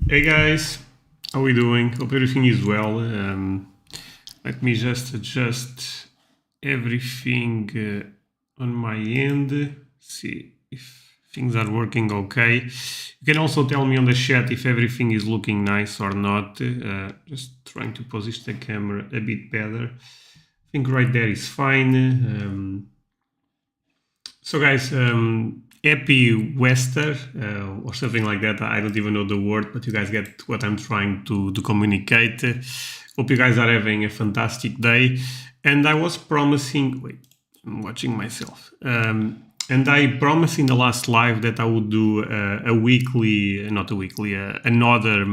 Hey guys, how are we doing? Hope everything is well. Let me just adjust everything on my end, see if things are working okay. You can also tell me on the chat if everything is looking nice or not. Just trying to position the camera a bit better. I think right there is fine. So guys, happy Wester or something like that. I don't even know the word, but you guys get what I'm trying to communicate. Hope you guys are having a fantastic day. And I was promising, wait, I'm watching myself. And I promised in the last live that I would do a weekly, not a weekly, another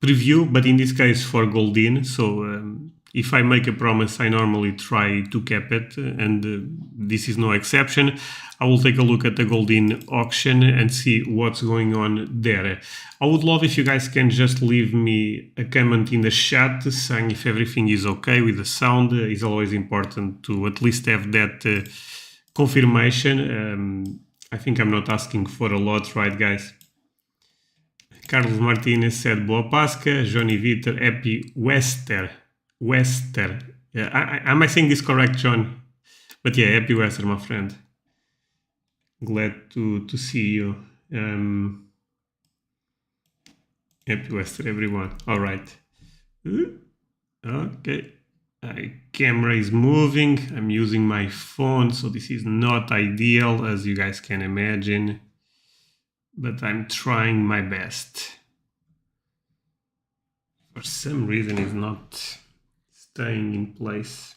preview, but in this case for Goldin. So if I make a promise, I normally try to keep it, and this is no exception. I will take a look at the Goldin auction and see what's going on there. I would love if you guys can just leave me a comment in the chat saying if everything is okay with the sound. It's always important to at least have that confirmation. I think I'm not asking for a lot, right, guys? Carlos Martinez said Boa Pasca. Johnny Vitor, happy Wester. Yeah, am I saying this correct, John? But yeah, happy Wester, my friend. Glad to see you. Happy Wester, everyone. All right. Okay. Camera is moving. I'm using my phone, so this is not ideal, as you guys can imagine. But I'm trying my best. For some reason, it's not staying in place.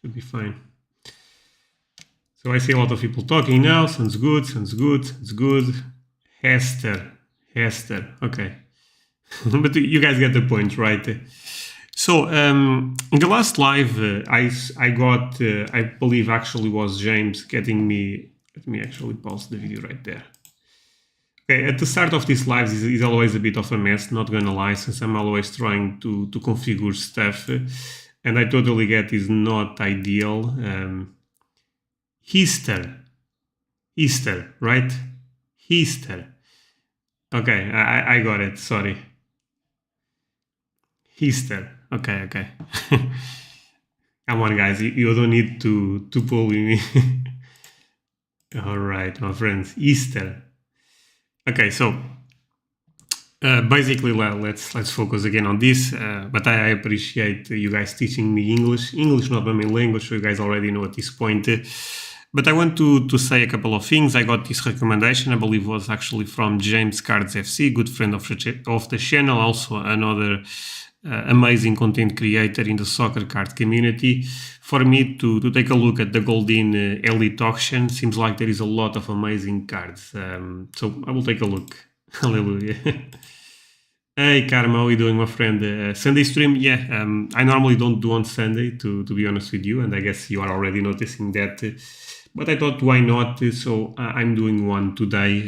Should be fine. So I see a lot of people talking now. Sounds good. Hester. Okay. But you guys get the point, right? So in the last live, I got, I believe actually was James getting me. Let me actually pause the video right there. Okay, at the start of these lives is always a bit of a mess, not gonna lie, since I'm always trying to configure stuff, and I totally get is not ideal. Easter, right? Easter. Okay, I got it, sorry. Easter, okay. Come on, guys, you don't need to bully me. All right, my friends, Easter. Okay, so basically, let's focus again on this. But I appreciate you guys teaching me English. English not my main language, so you guys already know at this point. But I want to say a couple of things. I got this recommendation, I believe was actually from James Cards FC, good friend of the channel, also another amazing content creator in the soccer card community, for me to take a look at the Goldin Elite auction. Seems like there is a lot of amazing cards. So I will take a look. Hallelujah. Hey Karma, how are you doing, my friend? Sunday stream? Yeah, I normally don't do on Sunday, to be honest with you, and I guess you are already noticing that. But I thought, why not? So I'm doing one today.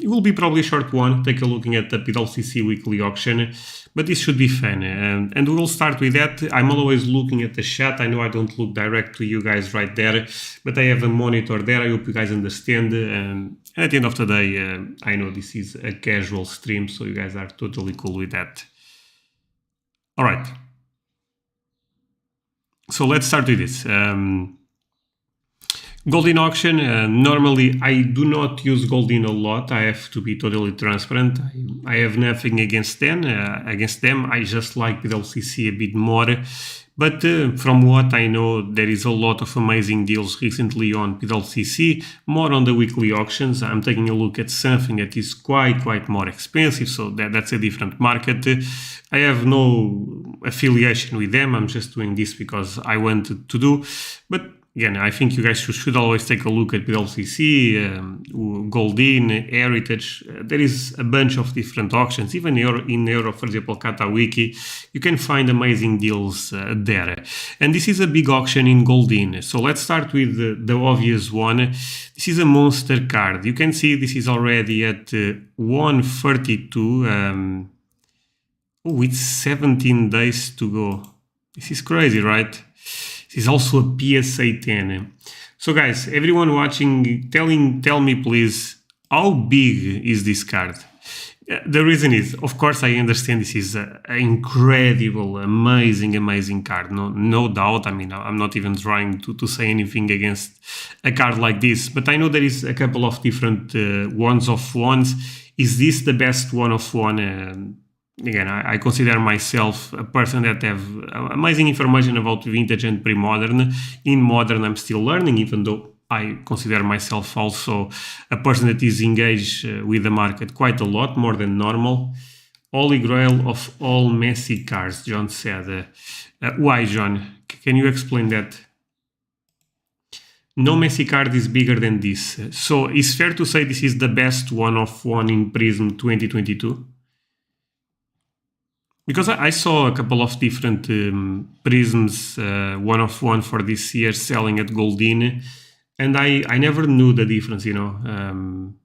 It will be probably a short one, take a looking at the PWCC weekly auction, but this should be fun. And we will start with that. I'm always looking at the chat. I know I don't look direct to you guys right there, but I have a monitor there. I hope you guys understand. And at the end of the day, I know this is a casual stream, so you guys are totally cool with that. All right. So let's start with this. Goldin auction, normally I do not use Goldin a lot, I have to be totally transparent. I have nothing against them, I just like PWCC a bit more. But from what I know, there is a lot of amazing deals recently on PWCC, more on the weekly auctions. I'm taking a look at something that is quite more expensive, so that's a different market. I have no affiliation with them, I'm just doing this because I wanted to do. But again, I think you guys should always take a look at PWCC, Goldin, Heritage. There is a bunch of different auctions. Even in Europe, for example, Katawiki, you can find amazing deals there. And this is a big auction in Goldin. So let's start with the obvious one. This is a monster card. You can see this is already at 132. Oh, it's 17 days to go. This is crazy, right? This is also a PSA 10. So guys, everyone watching, tell me please, how big is this card? The reason is, of course, I understand this is an incredible, amazing card. No doubt. I mean, I'm not even trying to say anything against a card like this, but I know there is a couple of different ones of ones. Is this the best one of one? Again, I consider myself a person that have amazing information about vintage and pre-modern. In modern, I'm still learning, even though I consider myself also a person that is engaged with the market quite a lot, more than normal. Holy Grail of all Messi cards, John said. Why, John? Can you explain that? No Messi card is bigger than this. So it's fair to say this is the best one of one in Prism 2022? Because I saw a couple of different Prisms one of one for this year selling at Goldin, and I never knew the difference, I mean,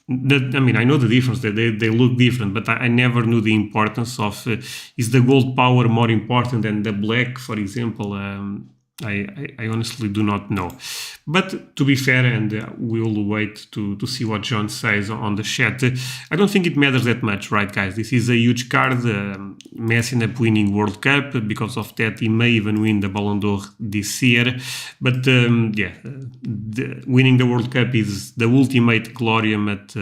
I know the difference, that they look different, but I never knew the importance of, is the gold power more important than the black, for example? I honestly do not know. But to be fair, and we'll wait to see what John says on the chat, I don't think it matters that much, right, guys? This is a huge card. Messi ended up winning World Cup. Because of that, he may even win the Ballon d'Or this year. But winning the World Cup is the ultimate glorium at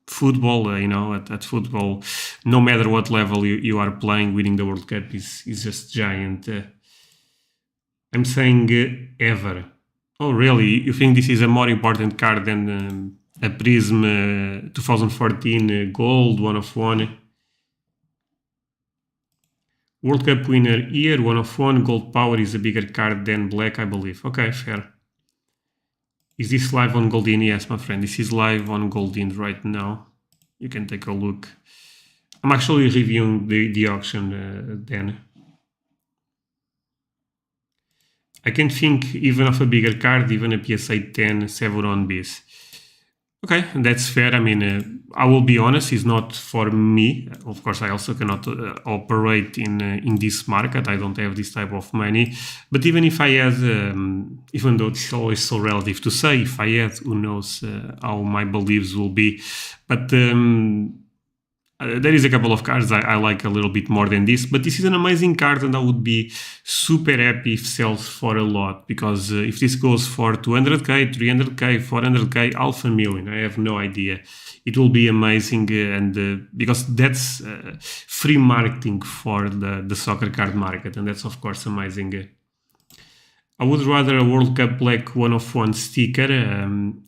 football, at football, no matter what level you are playing, winning the World Cup is just giant. I'm saying ever. Oh, really? You think this is a more important card than a Prism 2014 Gold, one of one? World Cup winner here, one of one. Gold Power is a bigger card than black, I believe. Okay, fair. Is this live on Goldin? Yes, my friend. This is live on Goldin right now. You can take a look. I'm actually reviewing the auction then. I can think even of a bigger card, even a PSA 10 Severon Bis. Okay, that's fair. I mean, I will be honest, it's not for me. Of course, I also cannot operate in this market. I don't have this type of money. But even if I had, even though it's always so relative to say, if I had, who knows how my beliefs will be. But there is a couple of cards I like a little bit more than this, but this is an amazing card, and I would be super happy if it sells for a lot, because if this goes for 200k, 300k, 400k, $500,000, I have no idea. It will be amazing, and because that's free marketing for the soccer card market, and that's of course amazing. I would rather a World Cup black one of one sticker.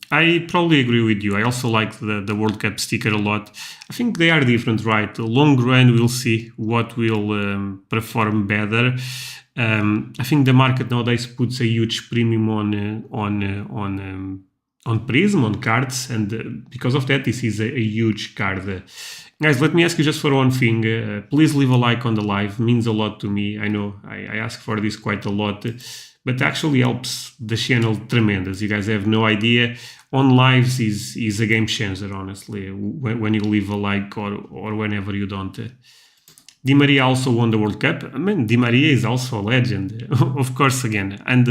I probably agree with you. I also like the World Cup sticker a lot. I think they are different, right? Long run, we'll see what will perform better. I think the market nowadays puts a huge premium on Prism, on cards, and because of that, this is a huge card. Guys, let me ask you just for one thing. Please leave a like on the live. It means a lot to me. I know I ask for this quite a lot, but actually helps the channel tremendous. You guys have no idea. On lives is a game changer, honestly, when you leave a like or whenever you don't. Di Maria also won the World Cup. I mean, Di Maria is also a legend, of course, again. And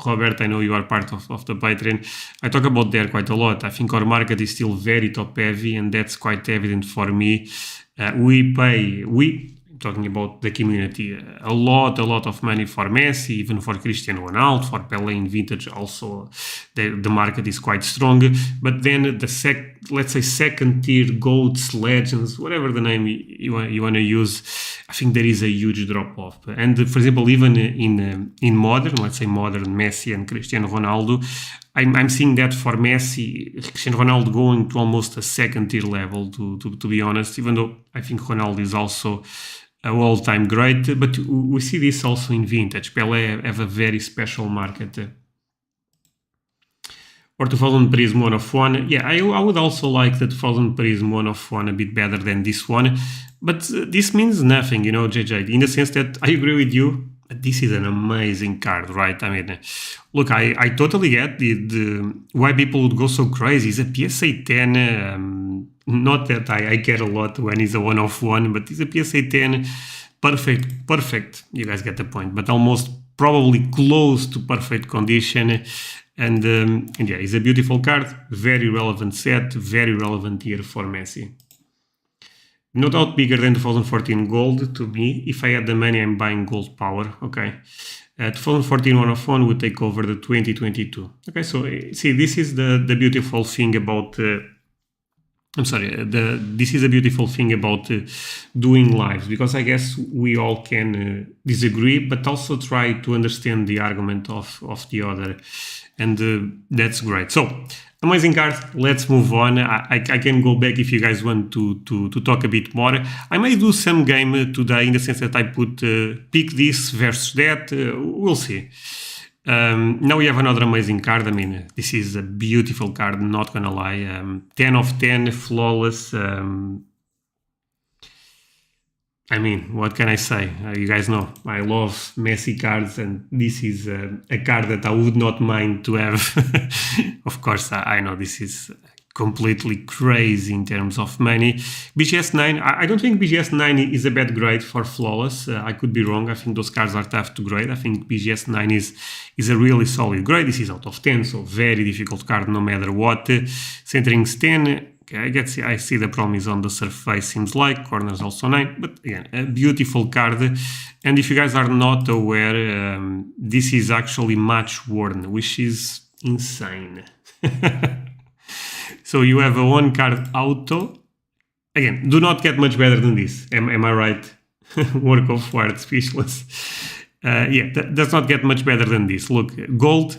Robert, I know you are part of the Patreon. I talk about there quite a lot. I think our market is still very top heavy, and that's quite evident for me. Talking about the community, a lot of money for Messi, even for Cristiano Ronaldo, for Pele in vintage also, the market is quite strong. But then let's say second tier GOATs, legends, whatever the name you want to use, I think there is a huge drop off. And for example, even in modern, let's say modern Messi and Cristiano Ronaldo, I'm seeing that for Messi, Cristiano Ronaldo going to almost a second tier level, to be honest, even though I think Ronaldo is also an all-time great, but we see this also in vintage. Pele have a very special market. Or 2000 Prism 1 of 1. Yeah, I would also like the 2000 Prism 1 of 1 a bit better than this one. But this means nothing, JJ, in the sense that I agree with you. This is an amazing card, right? I mean, look, I totally get why people would go so crazy. It's a PSA 10. Not that I care a lot when it's a 1 of 1, but it's a PSA 10. Perfect. You guys get the point. But almost probably close to perfect condition. And yeah, it's a beautiful card. Very relevant set. Very relevant year for Messi. No doubt bigger than 2014 gold to me. If I had the money, I'm buying gold power. Okay. 2014 one-of-one would take over the 2022. Okay, so see, this is the beautiful thing about this is a beautiful thing about doing lives, because I guess we all can disagree, but also try to understand the argument of the other, and that's great. So amazing card. Let's move on. I can go back if you guys want to talk a bit more. I may do some game today in the sense that I put pick this versus that. We'll see. Now we have another amazing card. I mean, this is a beautiful card, not gonna lie. 10 of 10, flawless. I mean, what can I say? You guys know I love Messi cards, and this is a card that I would not mind to have. Of course, I know this is completely crazy in terms of money. BGS 9, I don't think BGS 9 is a bad grade for flawless. I could be wrong. I think those cards are tough to grade. I think BGS 9 is a really solid grade. This is out of 10, so very difficult card no matter what. Centering's 10. Okay, I see the problem is on the surface, seems like. Corners also 9, but again, a beautiful card. And if you guys are not aware, this is actually match worn, which is insane. So you have a one card auto. Again, do not get much better than this. Am I right? Work of art, speechless. Yeah, that does not get much better than this. Look, gold.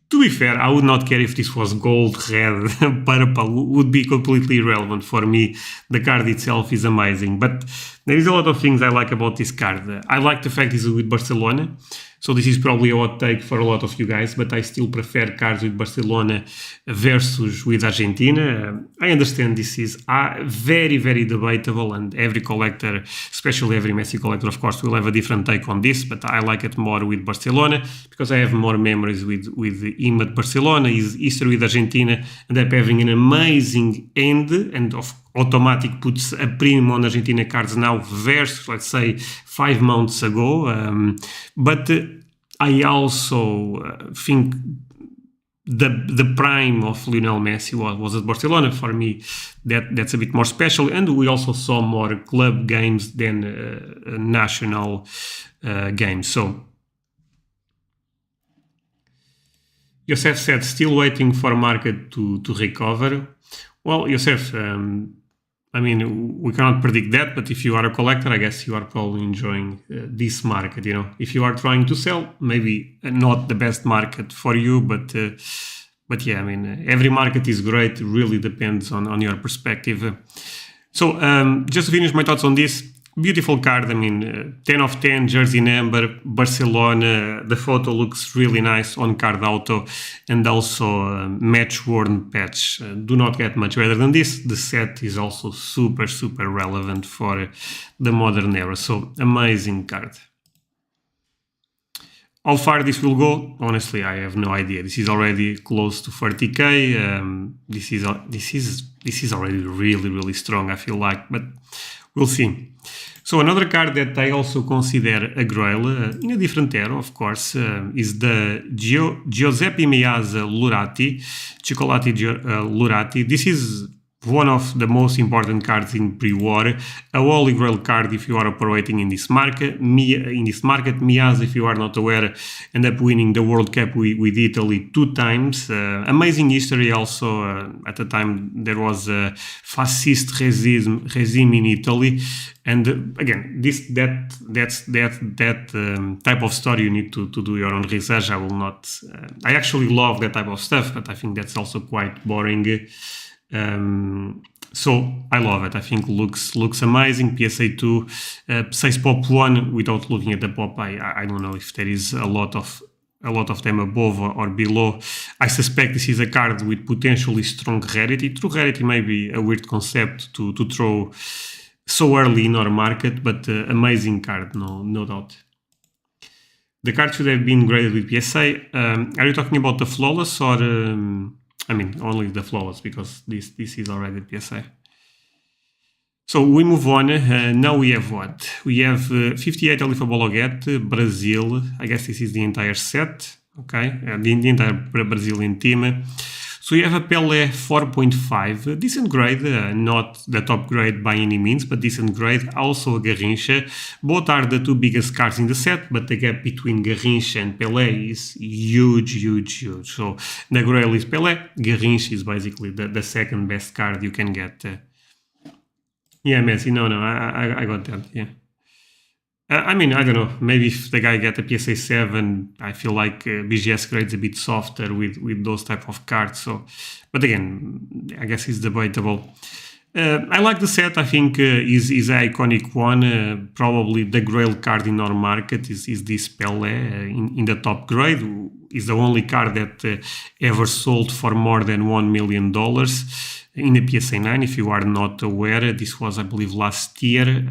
To be fair, I would not care if this was gold, red, purple, would be completely irrelevant for me. The card itself is amazing, but there is a lot of things I like about this card. I like the fact it's with Barcelona, so this is probably a hot take for a lot of you guys, but I still prefer cards with Barcelona versus with Argentina. I understand this is very, very debatable, and every collector, especially every Messi collector, of course, will have a different take on this, but I like it more with Barcelona because I have more memories with him at Barcelona, his history with Argentina, and up having an amazing end, and automatic puts a premium on Argentina cards now versus, let's say, 5 months ago. But I also think the prime of Lionel Messi was at Barcelona. For me, that's a bit more special, and we also saw more club games than national games. So Yosef said, still waiting for market to recover. Well, Yosef, I mean, we cannot predict that, but if you are a collector, I guess you are probably enjoying this market, you know. If you are trying to sell, maybe not the best market for you, but yeah, I mean, every market is great. It really depends on your perspective. So just to finish my thoughts on this, beautiful card. I mean, 10 of 10, jersey number, Barcelona. The photo looks really nice on card auto, and also match worn patch. Do not get much better than this. The set is also super, super relevant for the modern era. So amazing card. How far this will go? Honestly, I have no idea. This is already close to 30k. This is already really, really strong, I feel like, but we'll see. So another card that I also consider a Grail, in a different era, of course, is the Giuseppe Meazza Lurati, Cioccolati Lurati. This is one of the most important cards in pre-war, a holy grail card if you are operating in this market. Meazza, if you are not aware, ended up winning the World Cup with Italy 2 times. Amazing history also. At the time there was a fascist regime in Italy, and again, that type of story you need to do your own research. I will not. I actually love that type of stuff, but I think that's also quite boring. So I love it. I think looks amazing. PSA 2 says pop 1 without looking at the pop. I don't know if there is a lot of them above or below. I suspect this is a card with potentially strong rarity. True rarity may be a weird concept to throw so early in our market, but amazing card, no doubt. The card should have been graded with PSA. Are you talking about the flawless or? I mean, only the flawless, because this is already PSA. So we move on. Now we have what? We have 58 Alifa Bologuete, Brazil. I guess this is the entire set. Okay, the entire Brazilian team. So you have a Pele 4.5, decent grade, not the top grade by any means, but decent grade. Also a Garrincha. Both are the two biggest cards in the set, but the gap between Garrincha and Pele is huge, huge, huge. So the Grail is Pele, Garrincha is basically the second best card you can get. Yeah, Messi, no, I got that, yeah. I mean, I don't know. Maybe if the guy get a PSA 7, I feel like BGS grade's a bit softer with those type of cards. So, but again, I guess it's debatable. I like the set. I think is an iconic one. Probably the Grail card in our market is this Pele in the top grade. Is the only card that ever sold for more than $1 million in the PSA 9. If you are not aware, this was, I believe, last year.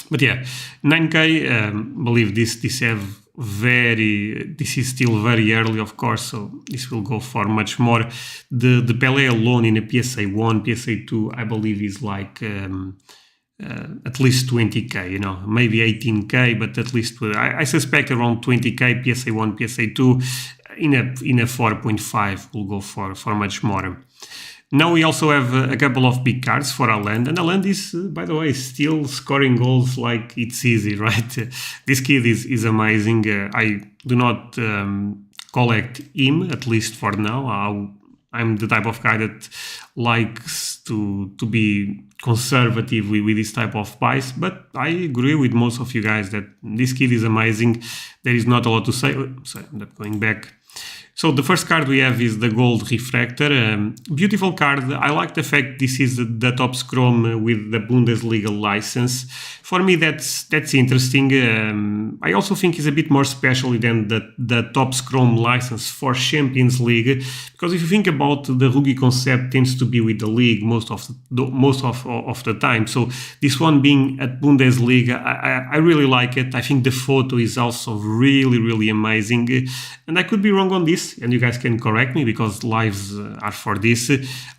But yeah, 9K, believe this is still very early, of course, so this will go for much more. The Pele alone in a PSA 1, PSA 2, I believe is like at least 20K, you know, maybe 18K, but at least I suspect around 20K, PSA 1, PSA 2, in a 4.5 will go for much more. Now we also have a couple of big cards for Haaland, and Haaland is, by the way, still scoring goals like it's easy, right? This kid is amazing. I do not collect him, at least for now. I'm the type of guy that likes to be conservative with this type of buys, but I agree with most of you guys that this kid is amazing. There is not a lot to say. Sorry, I'm not going back. So the first card we have is the Gold Refractor. Beautiful card. I like the fact this is the top Chrome with the Bundesliga license. For me, that's interesting. I also think it's a bit more special than the top Chrome license for Champions League, because if you think about the rookie concept tends to be with the league most of the time. So this one being at Bundesliga, I really like it. I think the photo is also really, really amazing. And I could be wrong on this, and you guys can correct me because lives are for this.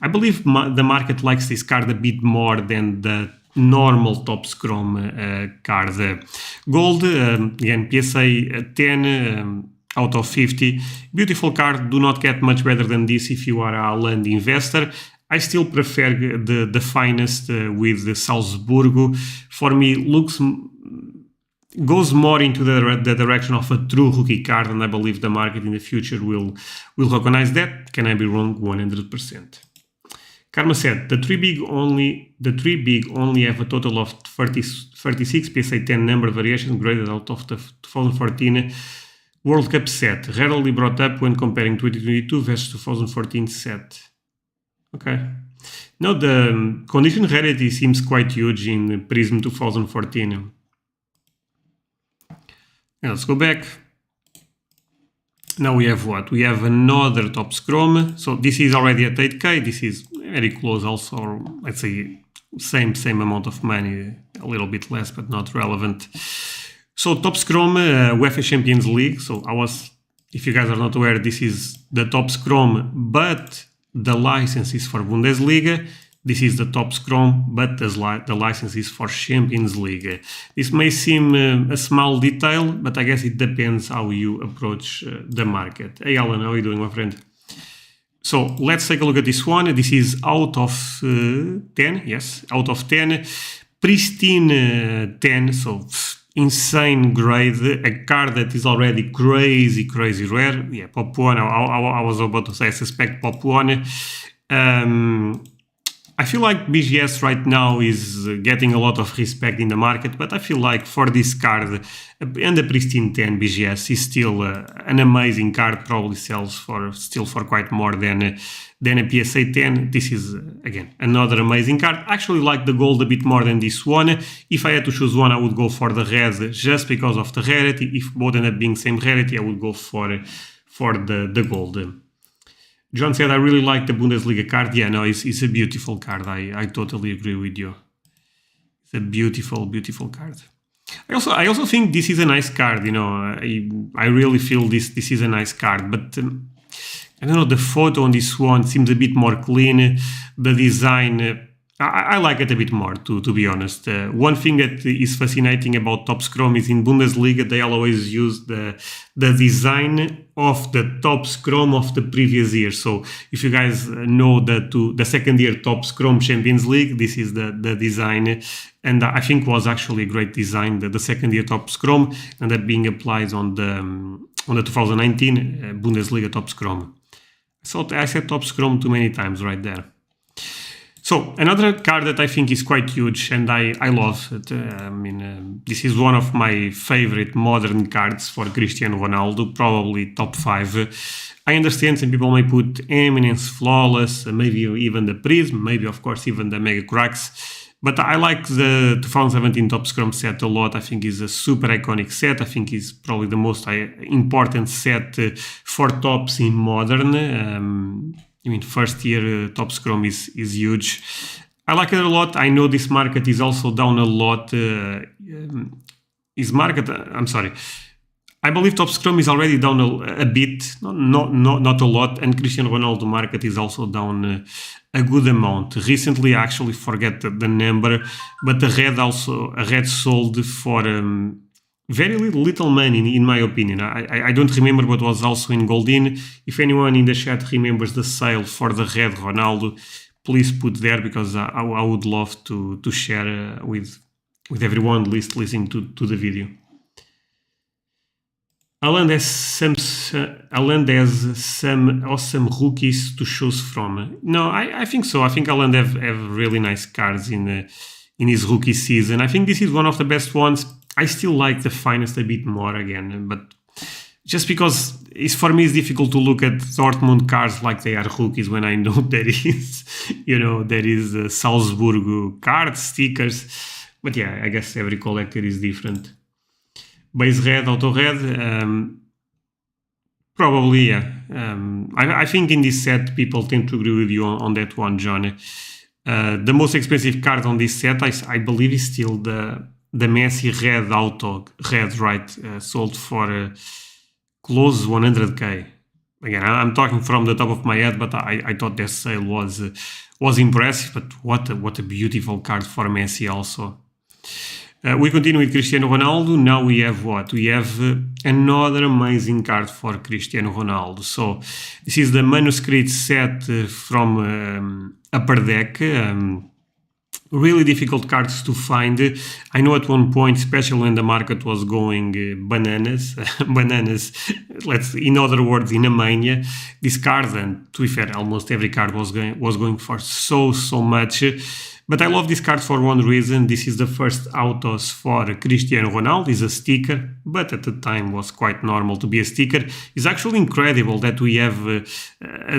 I believe the market likes this card a bit more than the normal top Chrome card. Gold, again, PSA 10 out of 50. Beautiful card. Do not get much better than this if you are a Haaland investor. I still prefer the finest with the Salzburgo. For me, goes more into the direction of a true rookie card, and I believe the market in the future will recognize that. Can I be wrong? 100%. Karma said the three big only have a total of 36 PSA 10 number variations graded out of the 2014 World Cup set, rarely brought up when comparing 2022 versus 2014 set. Okay. No, the condition rarity seems quite huge in Prism 2014. Now let's go back. Now we have what? We have another top Chrome. So this is already at 8K. This is very close also, or let's say same amount of money, a little bit less, but not relevant. So top Chrome, UEFA Champions League. So if you guys are not aware, this is the top Chrome, but the license is for Bundesliga. This is the top Chrome, but the license is for Champions League. This may seem a small detail, but I guess it depends how you approach the market. Hey Alan, how are you doing, my friend? So let's take a look at this one. This is out of 10, yes, out of 10. Pristine 10, so insane grade, a card that is already crazy rare. Yeah, Pop 1, I was about to say, I suspect Pop 1. I feel like BGS right now is getting a lot of respect in the market, but I feel like for this card and the Pristine 10 BGS is still an amazing card, probably sells for quite more than a PSA 10. This is, again, another amazing card. I actually like the gold a bit more than this one. If I had to choose one, I would go for the red just because of the rarity. If both end up being same rarity, I would go for the gold. John said, I really like the Bundesliga card. Yeah, no, it's a beautiful card. I totally agree with you. It's a beautiful card. I also think this is a nice card, you know. I really feel this is a nice card, but I don't know, the photo on this one seems a bit more clean. The design, I like it a bit more, to be honest. One thing that is fascinating about Top Scrum is in Bundesliga they always use the design of the Top Scrum of the previous year. So if you guys know the second year Top Scrum Champions League, this is the design, and I think was actually a great design. The second year Top Scrum, and that being applied on the 2019 Bundesliga Top Scrum. So I said Top Scrum too many times right there. So another card that I think is quite huge and I love it. This is one of my favorite modern cards for Cristiano Ronaldo, probably top 5. I understand some people may put Eminence, Flawless, maybe even the Prism, maybe of course even the Mega Cracks. But I like the 2017 Top Scrum set a lot. I think it's a super iconic set. I think it's probably the most important set for tops in modern. First year Top Scrum is huge. I like it a lot. I know this market is also down a lot. I believe Top Scrum is already down a bit, not a lot, and Cristiano Ronaldo market is also down a good amount. Recently, I actually forget the number, but the red sold for very little money, in my opinion. I don't remember what was also in Goldin. If anyone in the chat remembers the sale for the red Ronaldo, please put there, because I would love to share with everyone listening to the video. Haaland has some awesome rookies to choose from. No, I think so. I think Haaland have really nice cards in his rookie season. I think this is one of the best ones. I still like the Finest a bit more again, but just because for me it's difficult to look at Dortmund cards like they are rookies when I know there is Salzburg cards, stickers. But yeah, I guess every collector is different. Base red, auto red, probably, yeah. I think in this set people tend to agree with you on that one, John. The most expensive card on this set, I believe, is still the Messi red auto red, right? Sold for close 100k. Again, I'm talking from the top of my head, but I thought that sale was impressive. But what a beautiful card for Messi also. We continue with Cristiano Ronaldo. Now we have what? We have another amazing card for Cristiano Ronaldo. So this is the manuscript set from Upper Deck. Really difficult cards to find. I know at one point, especially when the market was going bananas, in other words, in a mania, this card, and to be fair, almost every card was going for so much. But I love this card for one reason. This is the first autos for Cristiano Ronaldo. It's a sticker, but at the time was quite normal to be a sticker. It's actually incredible that we have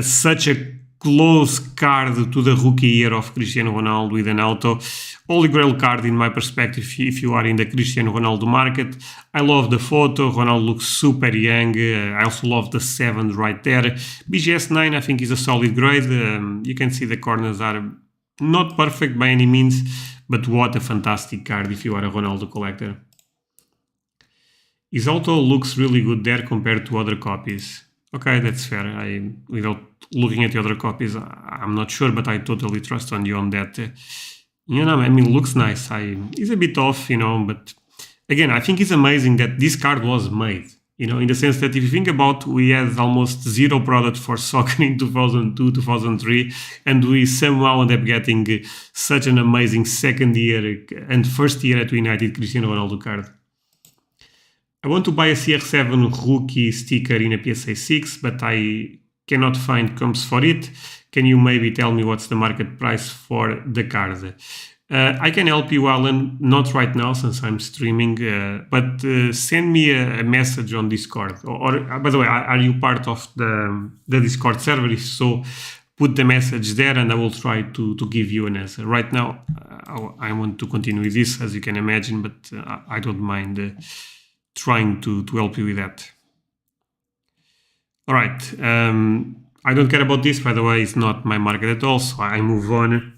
such a close card to the rookie year of Cristiano Ronaldo with an auto. Holy Grail card in my perspective if you are in the Cristiano Ronaldo market. I love the photo. Ronaldo looks super young. I also love the 7 right there. BGS 9 I think is a solid grade. You can see the corners are not perfect by any means, but what a fantastic card if you are a Ronaldo collector. His auto looks really good there compared to other copies. Okay, that's fair. Without looking at the other copies, I'm not sure, but I totally trust on you on that. Looks nice. It's a bit off, but again, I think it's amazing that this card was made. In the sense that if you think about, we had almost zero product for soccer in 2002, 2003, and we somehow end up getting such an amazing second year and first year at United Cristiano Ronaldo card. I want to buy a CR7 rookie sticker in a PSA 6, but I cannot find comps for it. Can you maybe tell me what's the market price for the card? I can help you, Alan, not right now since I'm streaming, but send me a message on Discord. Or by the way, are you part of the Discord server? If so, put the message there and I will try to give you an answer. Right now, I want to continue with this, as you can imagine, but I don't mind trying to help you with that. All right. I don't care about this, by the way. It's not my market at all, so I move on.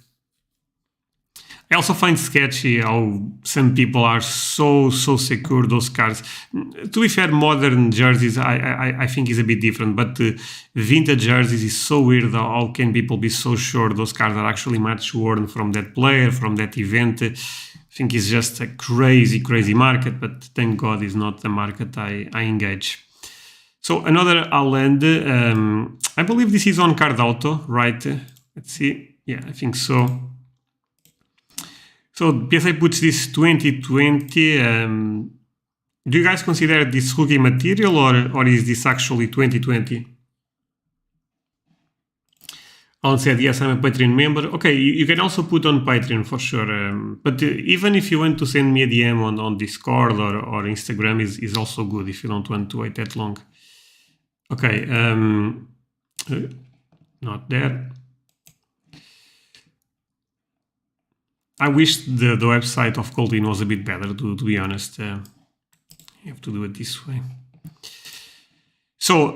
I also find sketchy how some people are so secure those cards. To be fair, modern jerseys I think is a bit different, but vintage jerseys is so weird. How can people be so sure those cards are actually match worn from that player, from that event? I think it's just a crazy market, but thank God it's not the market I engage. So another Haaland, I believe this is on Card Auto, right? Let's see. Yeah, I think so. So PSA puts this 2020. Do you guys consider this rookie material or is this actually 2020? Alan said, yes, I'm a Patreon member. Okay, you can also put on Patreon for sure. But even if you want to send me a DM on Discord or Instagram is also good if you don't want to wait that long. Okay, not there. I wish the website of Goldin was a bit better, to be honest. You have to do it this way. So,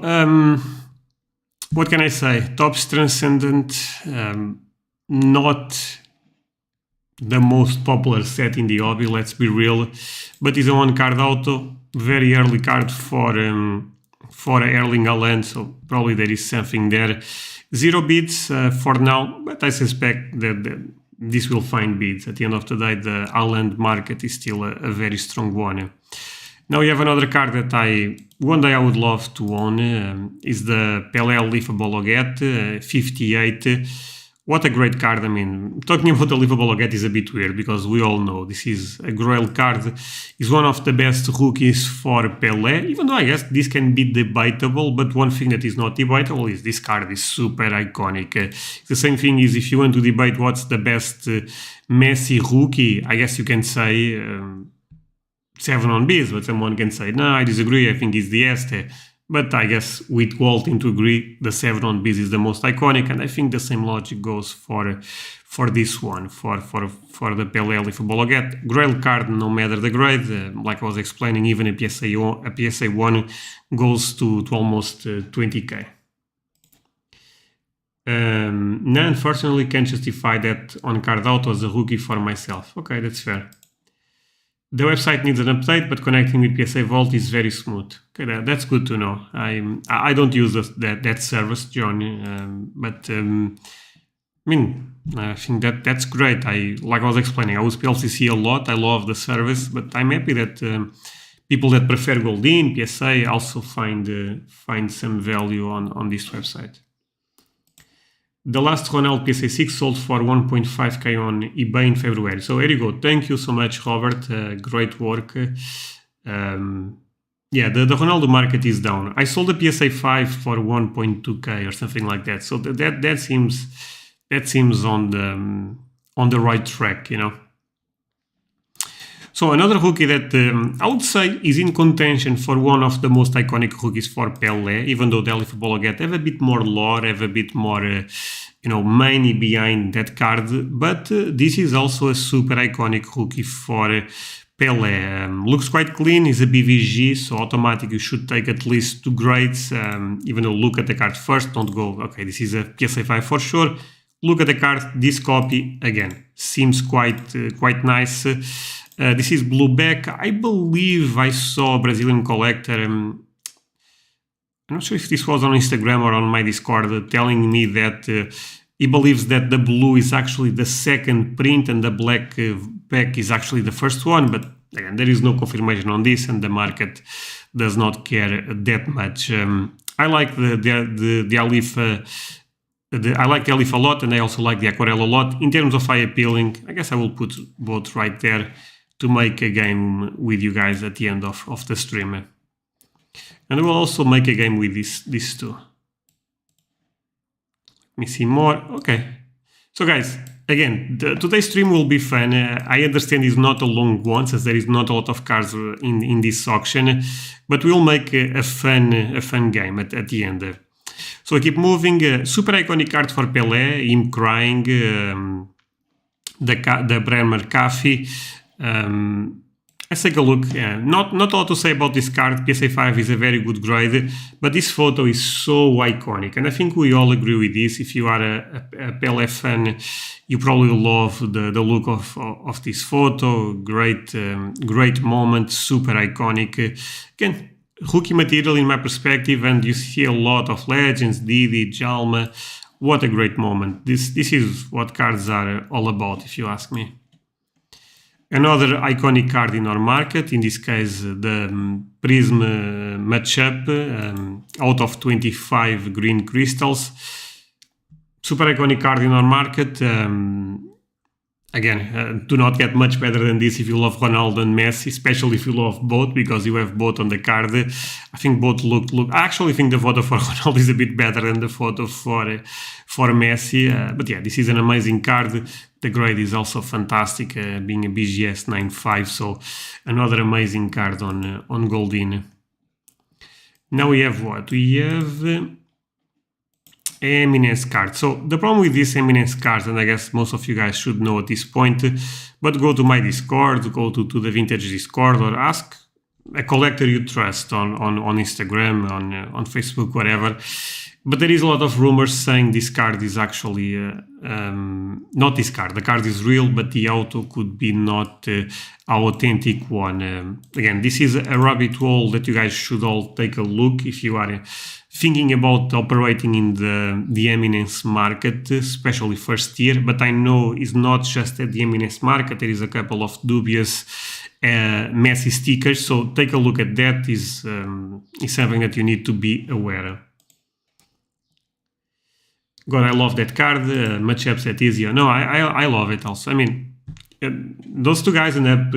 what can I say? Topps Transcendent, not the most popular set in the hobby, let's be real, but is a one-card auto, very early card for Erling Haaland, so probably there is something there. 0 bids for now, but I suspect that this will find bids. At the end of the day, the Haaland market is still a very strong one. Now we have another card that one day I would love to own, is the Pele Leafable Loget 58. What a great card. I mean, talking about the Leafable Loget is a bit weird because we all know this is a Grail card. It's one of the best rookies for Pele, even though I guess this can be debatable, but one thing that is not debatable is this card is super iconic. The same thing is if you want to debate what's the best Messi rookie, I guess you can say 7 on Bs, but someone can say, no, I disagree, I think it's the Este. But I guess with Goldin to agree, the 7 on Bs is the most iconic, and I think the same logic goes for this one, for the Pele Leafable Loget. Grail card, no matter the grade, like I was explaining, even a PSA 1 goes to almost 20k. No, unfortunately, can't justify that on Card Auto as a rookie for myself. Okay, that's fair. The website needs an update, but connecting with PSA Vault is very smooth. Okay, that's good to know. I don't use that service, John, but I mean, I think that's great. Like I was explaining, I use PLCC a lot. I love the service, but I'm happy that people that prefer Goldin, PSA, also find some value on this website. The last Ronaldo PSA 6 sold for 1.5k on eBay in February. So here you go. Thank you so much, Robert. Great work. Yeah, the Ronaldo market is down. I sold the PSA 5 for 1.2k or something like that. So that seems on the right track, you know. So another rookie that I would say is in contention for one of the most iconic rookies for Pele, even though the Leafable Loget have a bit more lore, have a bit more, money behind that card. But this is also a super iconic rookie for Pele. Looks quite clean, is a BVG, so automatically you should take at least 2 grades, even though look at the card first, don't go, okay, this is a PSA 5 for sure. Look at the card, this copy, again, seems quite nice. This is blue back. I believe I saw a Brazilian collector, I'm not sure if this was on Instagram or on my Discord, telling me that he believes that the blue is actually the second print and the black back is actually the first one, but again, there is no confirmation on this and the market does not care that much. I like the Alif. I like the Alif a lot, and I also like the Aquarelle a lot. In terms of eye appealing, I guess I will put both right there to make a game with you guys at the end of the stream. And we'll also make a game with these two. Let me see more. Okay. So guys, again, today's stream will be fun. I understand it's not a long one, since there is not a lot of cards in this auction, but we'll make a fun game at the end. So I keep moving. Super iconic card for Pele, him crying, the Bremer Coffee. Let's take a look. Not a lot to say about this card. PSA 5 is a very good grade, but this photo is so iconic, and I think we all agree with this. If you are a Pele fan, you probably love the look of this photo. Great moment, super iconic. Again, rookie material in my perspective, and you see a lot of legends, Didi, Jalma. What a great moment. This is what cards are all about, if you ask me. Another iconic card in our market, in this case the Prism matchup out of 25 green crystals. Super iconic card in our market. Again, do not get much better than this if you love Ronaldo and Messi, especially if you love both, because you have both on the card. I think both look. I actually think the photo for Ronaldo is a bit better than the photo for Messi. But yeah, this is an amazing card. The grade is also fantastic, being a BGS 9.5, so another amazing card on Goldin. Now we have what? We have Eminence card. So the problem with this Eminence card, and I guess most of you guys should know at this point, but go to my Discord, go to the Vintage Discord, or ask a collector you trust on Instagram, on Facebook, whatever. But there is a lot of rumors saying this card is actually not this card. The card is real, but the auto could be not an authentic one. Again, this is a rabbit hole that you guys should all take a look if you are thinking about operating in the Eminence market, especially first year. But I know it's not just at the Eminence market. There is a couple of dubious Messi stickers. So take a look at that. Is something that you need to be aware of. God, I love that card. Matchups at easier. No, I love it also. I mean, those two guys end up,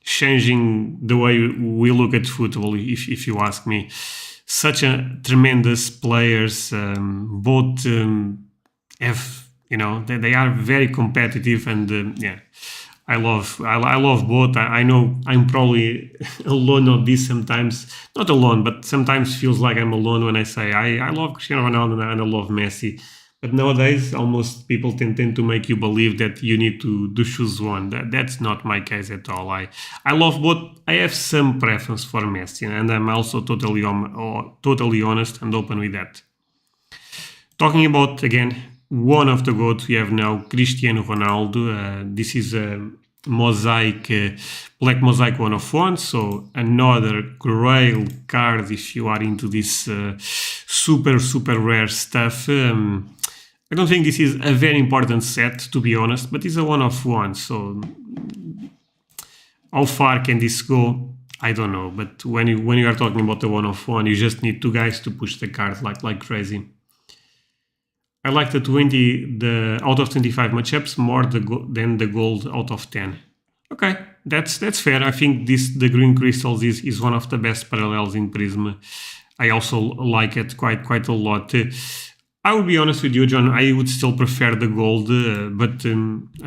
changing the way we look at football, if you ask me. Such a tremendous players. Both have, they are very competitive, and yeah. I love both. I know I'm probably alone on this sometimes. Not alone, but sometimes feels like I'm alone when I say I love Cristiano Ronaldo and I love Messi. But nowadays, almost people tend to make you believe that you need to choose one. That's not my case at all. I love both. I have some preference for Messi, and I'm also totally honest and open with that. Talking about, again, one of the GOATs we have now, Cristiano Ronaldo. This is a mosaic, black mosaic 1/1, so another Grail card if you are into this super rare stuff. I don't think this is a very important set, to be honest, but it's a 1/1, so how far can this go? I don't know, but when you are talking about the 1/1, you just need two guys to push the card like crazy. I like the out of 25 matchups more than the gold out of 10. Okay, that's fair. I think the green crystals is one of the best parallels in Prism. I also like it quite a lot. I will be honest with you, John, I would still prefer the gold, but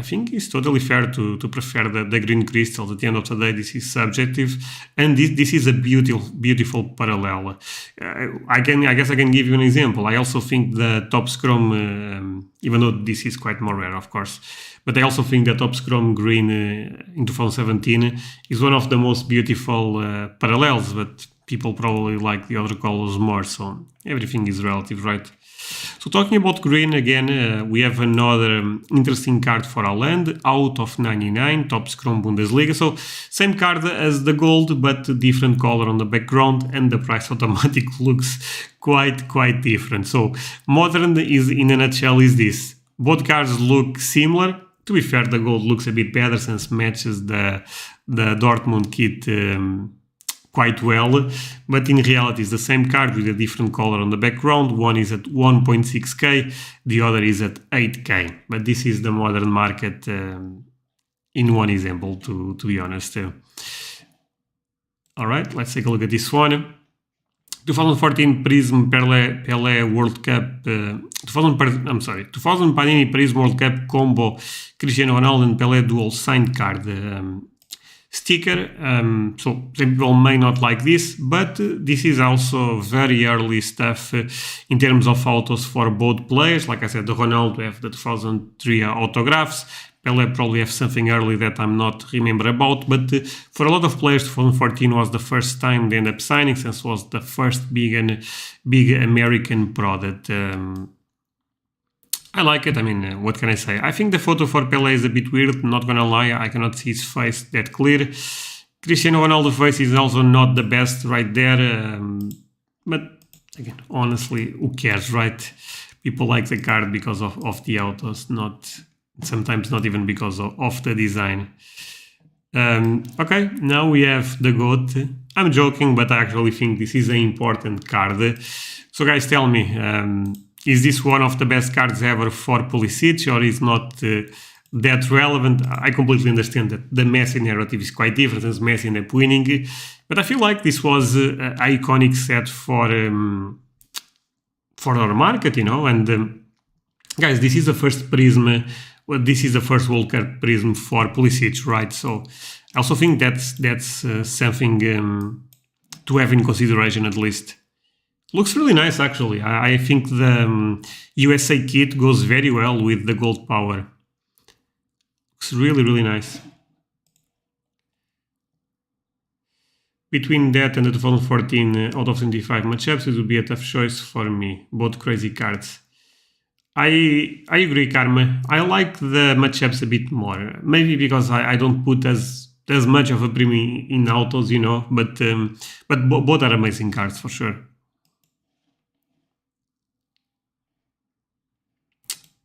I think it's totally fair to prefer the green crystals. At the end of the day, this is subjective, and this is a beautiful parallel. I guess I can give you an example. I also think the Top Scrum, even though this is quite more rare, of course, but I also think the Top Scrum green in 2017 is one of the most beautiful parallels, but people probably like the other colors more, so everything is relative, right? So talking about green again, we have another interesting card for Haaland, out of 99, Top Scrum Bundesliga. So same card as the gold, but different color on the background, and the price automatic looks quite different. So modern is, in a nutshell, is this. Both cards look similar. To be fair, the gold looks a bit better since matches the Dortmund kit quite well, but in reality it's the same card with a different color on the background. One is at 1.6k, the other is at 8k, but this is the modern market in one example, to be honest. Alright, let's take a look at this one. 2014 Prism Pele World Cup 2000 Panini Prism World Cup combo Cristiano Ronaldo and Pele dual signed card sticker. So some people may not like this, but this is also very early stuff in terms of autos for both players. Like I said, the Ronaldo have the 2003 autographs. Pele probably have something early that I'm not remember about, but for a lot of players, 2014 was the first time they end up signing, since it was the first big American product. I like it. I mean, what can I say? I think the photo for Pele is a bit weird, not gonna lie. I cannot see his face that clear. Cristiano Ronaldo's face is also not the best right there. But again, honestly, who cares, right? People like the card because of the autos, sometimes not even because of the design. Okay, now we have the GOAT. I'm joking, but I actually think this is an important card. So guys, tell me, is this one of the best cards ever for Pulisic, or is not that relevant? I completely understand that the Messi narrative is quite different, as Messi ended up winning, but I feel like this was an iconic set for our market, and guys, this is the first Prism. Well, this is the first World Cup Prism for Pulisic, right? So I also think that's something to have in consideration at least. Looks really nice, actually. I think the USA kit goes very well with the gold power. Looks really, really nice. Between that and the 2014 out of 75 matchups, it would be a tough choice for me. Both crazy cards. I agree, Karma. I like the matchups a bit more. Maybe because I don't put as much of a premium in autos, but both are amazing cards for sure.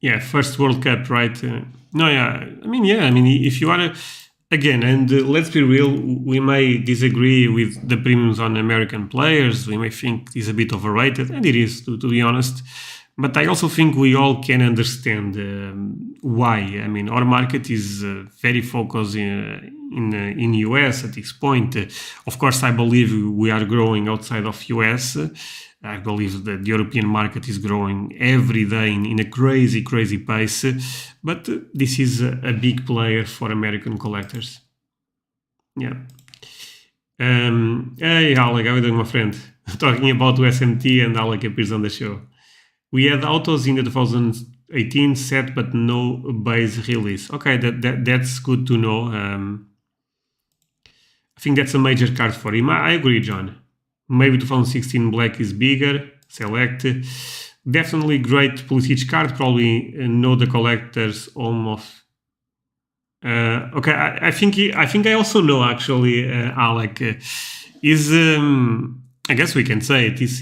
Yeah, first World Cup, right? No, yeah. I mean, if you are again, and let's be real, we may disagree with the premiums on American players. We may think it's a bit overrated, and it is, to be honest. But I also think we all can understand why. I mean, our market is very focused in US at this point. Of course, I believe we are growing outside of US. I believe that the European market is growing every day in a crazy, crazy pace. But this is a big player for American collectors. Yeah. Hey, Alec, how are you doing, my friend? Talking about SMT, and Alec appears on the show. We had autos in the 2018 set, but no base release. Okay, that's good to know. I think that's a major card for him. I agree, John. Maybe 2016 black is bigger. Select. Definitely great Pulisic card. Probably know the collectors almost. Okay, I think I also know actually. Alec is. I guess we can say it is.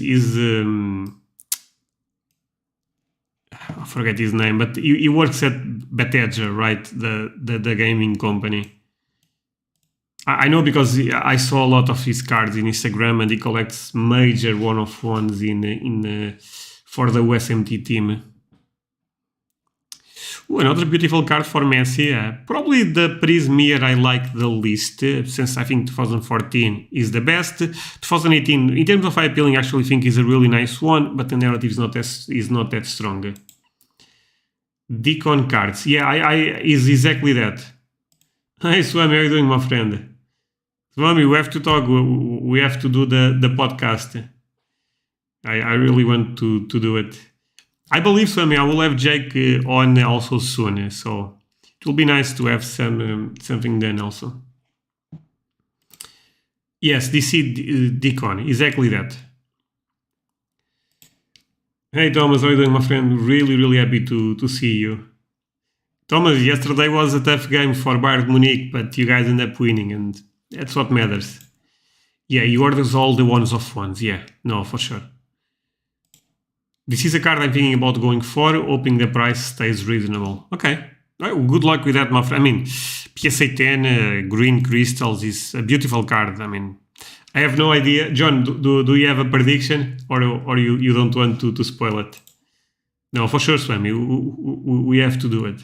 I forget his name, but he works at Bethesda, right? The gaming company. I know because I saw a lot of his cards in Instagram, and he collects major one-of-ones for the USMT team. Ooh, another beautiful card for Messi. Probably the Prism here I like the least, since I think 2014 is the best. 2018, in terms of eye appealing, I actually think is a really nice one, but the narrative is not that strong. Deacon cards. Yeah, I is exactly that. Hey, Swami, how are you doing, my friend? Swami, we have to talk. We have to do the podcast. I really want to do it. I believe, Swami, I will have Jake on also soon. So it will be nice to have something done also. Yes, DC Deacon. Exactly that. Hey Thomas, how are you doing, my friend? Really, really happy to see you. Thomas, yesterday was a tough game for Bayern Munich, but you guys end up winning, and that's what matters. Yeah, he orders all the ones. Yeah, no, for sure. This is a card I'm thinking about going for, hoping the price stays reasonable. Okay, good luck with that, my friend. I mean, PSA 10 Green Crystals is a beautiful card. I mean, I have no idea. John, do you have a prediction, or you don't want to spoil it? No, for sure, Swami. We have to do it.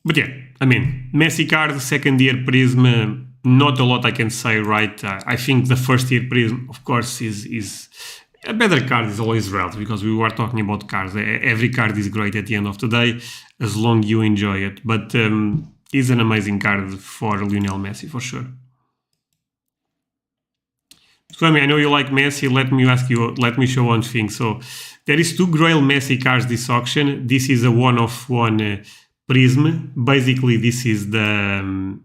But yeah, I mean, Messi card, second year Prism, not a lot I can say, right? I think the first year Prism, of course, is a better card is always relative, because we were talking about cards. Every card is great at the end of the day, as long you enjoy it. But is an amazing card for Lionel Messi, for sure. Swami, I know you like Messi. Let me show one thing. So there is two Grail Messi cards this auction. This is a one-of-one prism. Basically, this is the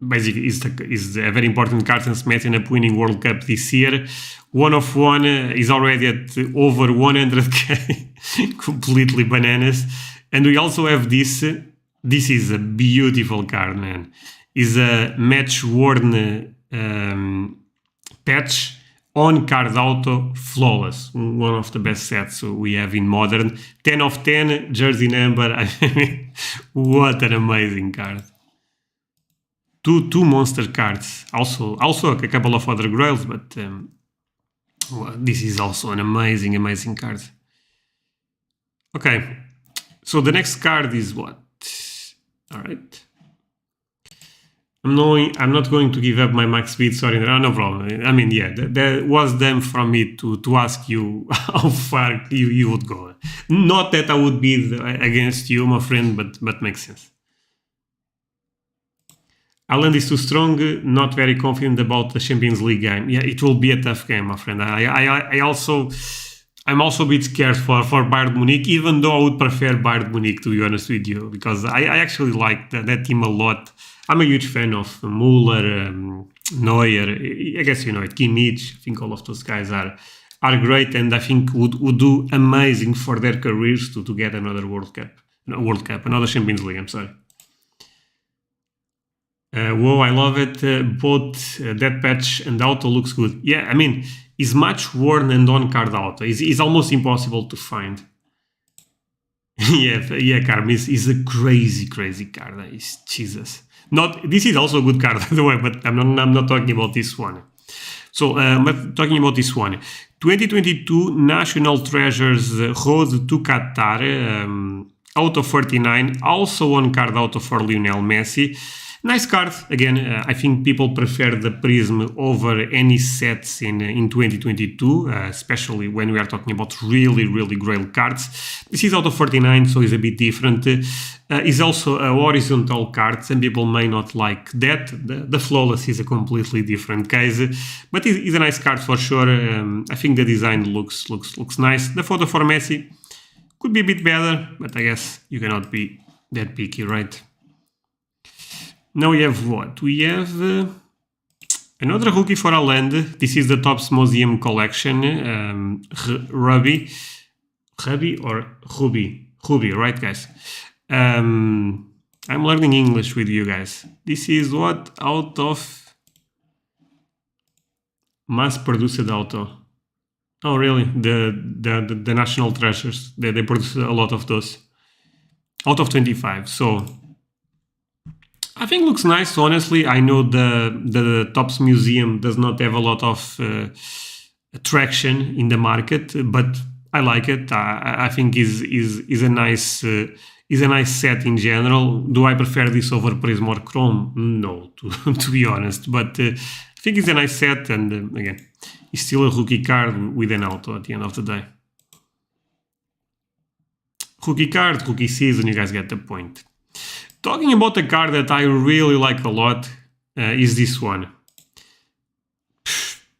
is a very important card since Messi ended up winning World Cup this year. One-of-one is already at over 100k, completely bananas. And we also have this. This is a beautiful card, man. Is a match-worn patch on card auto, flawless. One of the best sets we have in modern. 10 of 10, jersey number. I mean, what an amazing card. Two monster cards. Also a couple of other Grails, but well, this is also an amazing card. Okay, so the next card is what? All right. I'm not going to give up my max speed, sorry, no problem. I mean, yeah, that was them from me to ask you how far you would go. Not that I would be against you, my friend, but makes sense. Haaland is too strong, not very confident about the Champions League game. Yeah, it will be a tough game, my friend. I'm also a bit scared for Bayern Munich, even though I would prefer Bayern Munich, to be honest with you, because I actually like that team a lot. I'm a huge fan of Müller, Neuer, I guess you know it, Kimmich. I think all of those guys are great, and I think would do amazing for their careers to get another another Champions League, I'm sorry. Whoa, I love it. Both that patch and auto looks good. Yeah, I mean, is match worn and on card auto. Is almost impossible to find. yeah, Carmis is a crazy card. It's Jesus. This is also a good card, by the way, but I'm not talking about this one. So, I'm talking about this one. 2022 National Treasures Road to Qatar, auto 49, also on card auto for Lionel Messi. Nice card. Again, I think people prefer the Prism over any sets in 2022, especially when we are talking about really Grail cards. This is out of 49, so it's a bit different. It's also a horizontal card. Some people may not like that. The Flawless is a completely different case, but it's a nice card for sure. I think the design looks nice. The photo for Messi could be a bit better, but I guess you cannot be that picky, right? Now we have what? We have another rookie for Haaland. This is the Topps Museum collection. Ruby, right, guys? I'm learning English with you guys. This is what? Out of mass-produced auto. Oh, really? The National Treasures. They produce a lot of those. Out of 25. So I think looks nice, honestly. I know the Topps Museum does not have a lot of traction in the market, but I like it. I think is a nice set in general. Do I prefer this over Prism or Chrome? No, to be honest. But I think it's a nice set, and again, it's still a rookie card with an auto at the end of the day. Rookie card, rookie season. You guys get the point. Talking about a card that I really like a lot is this one.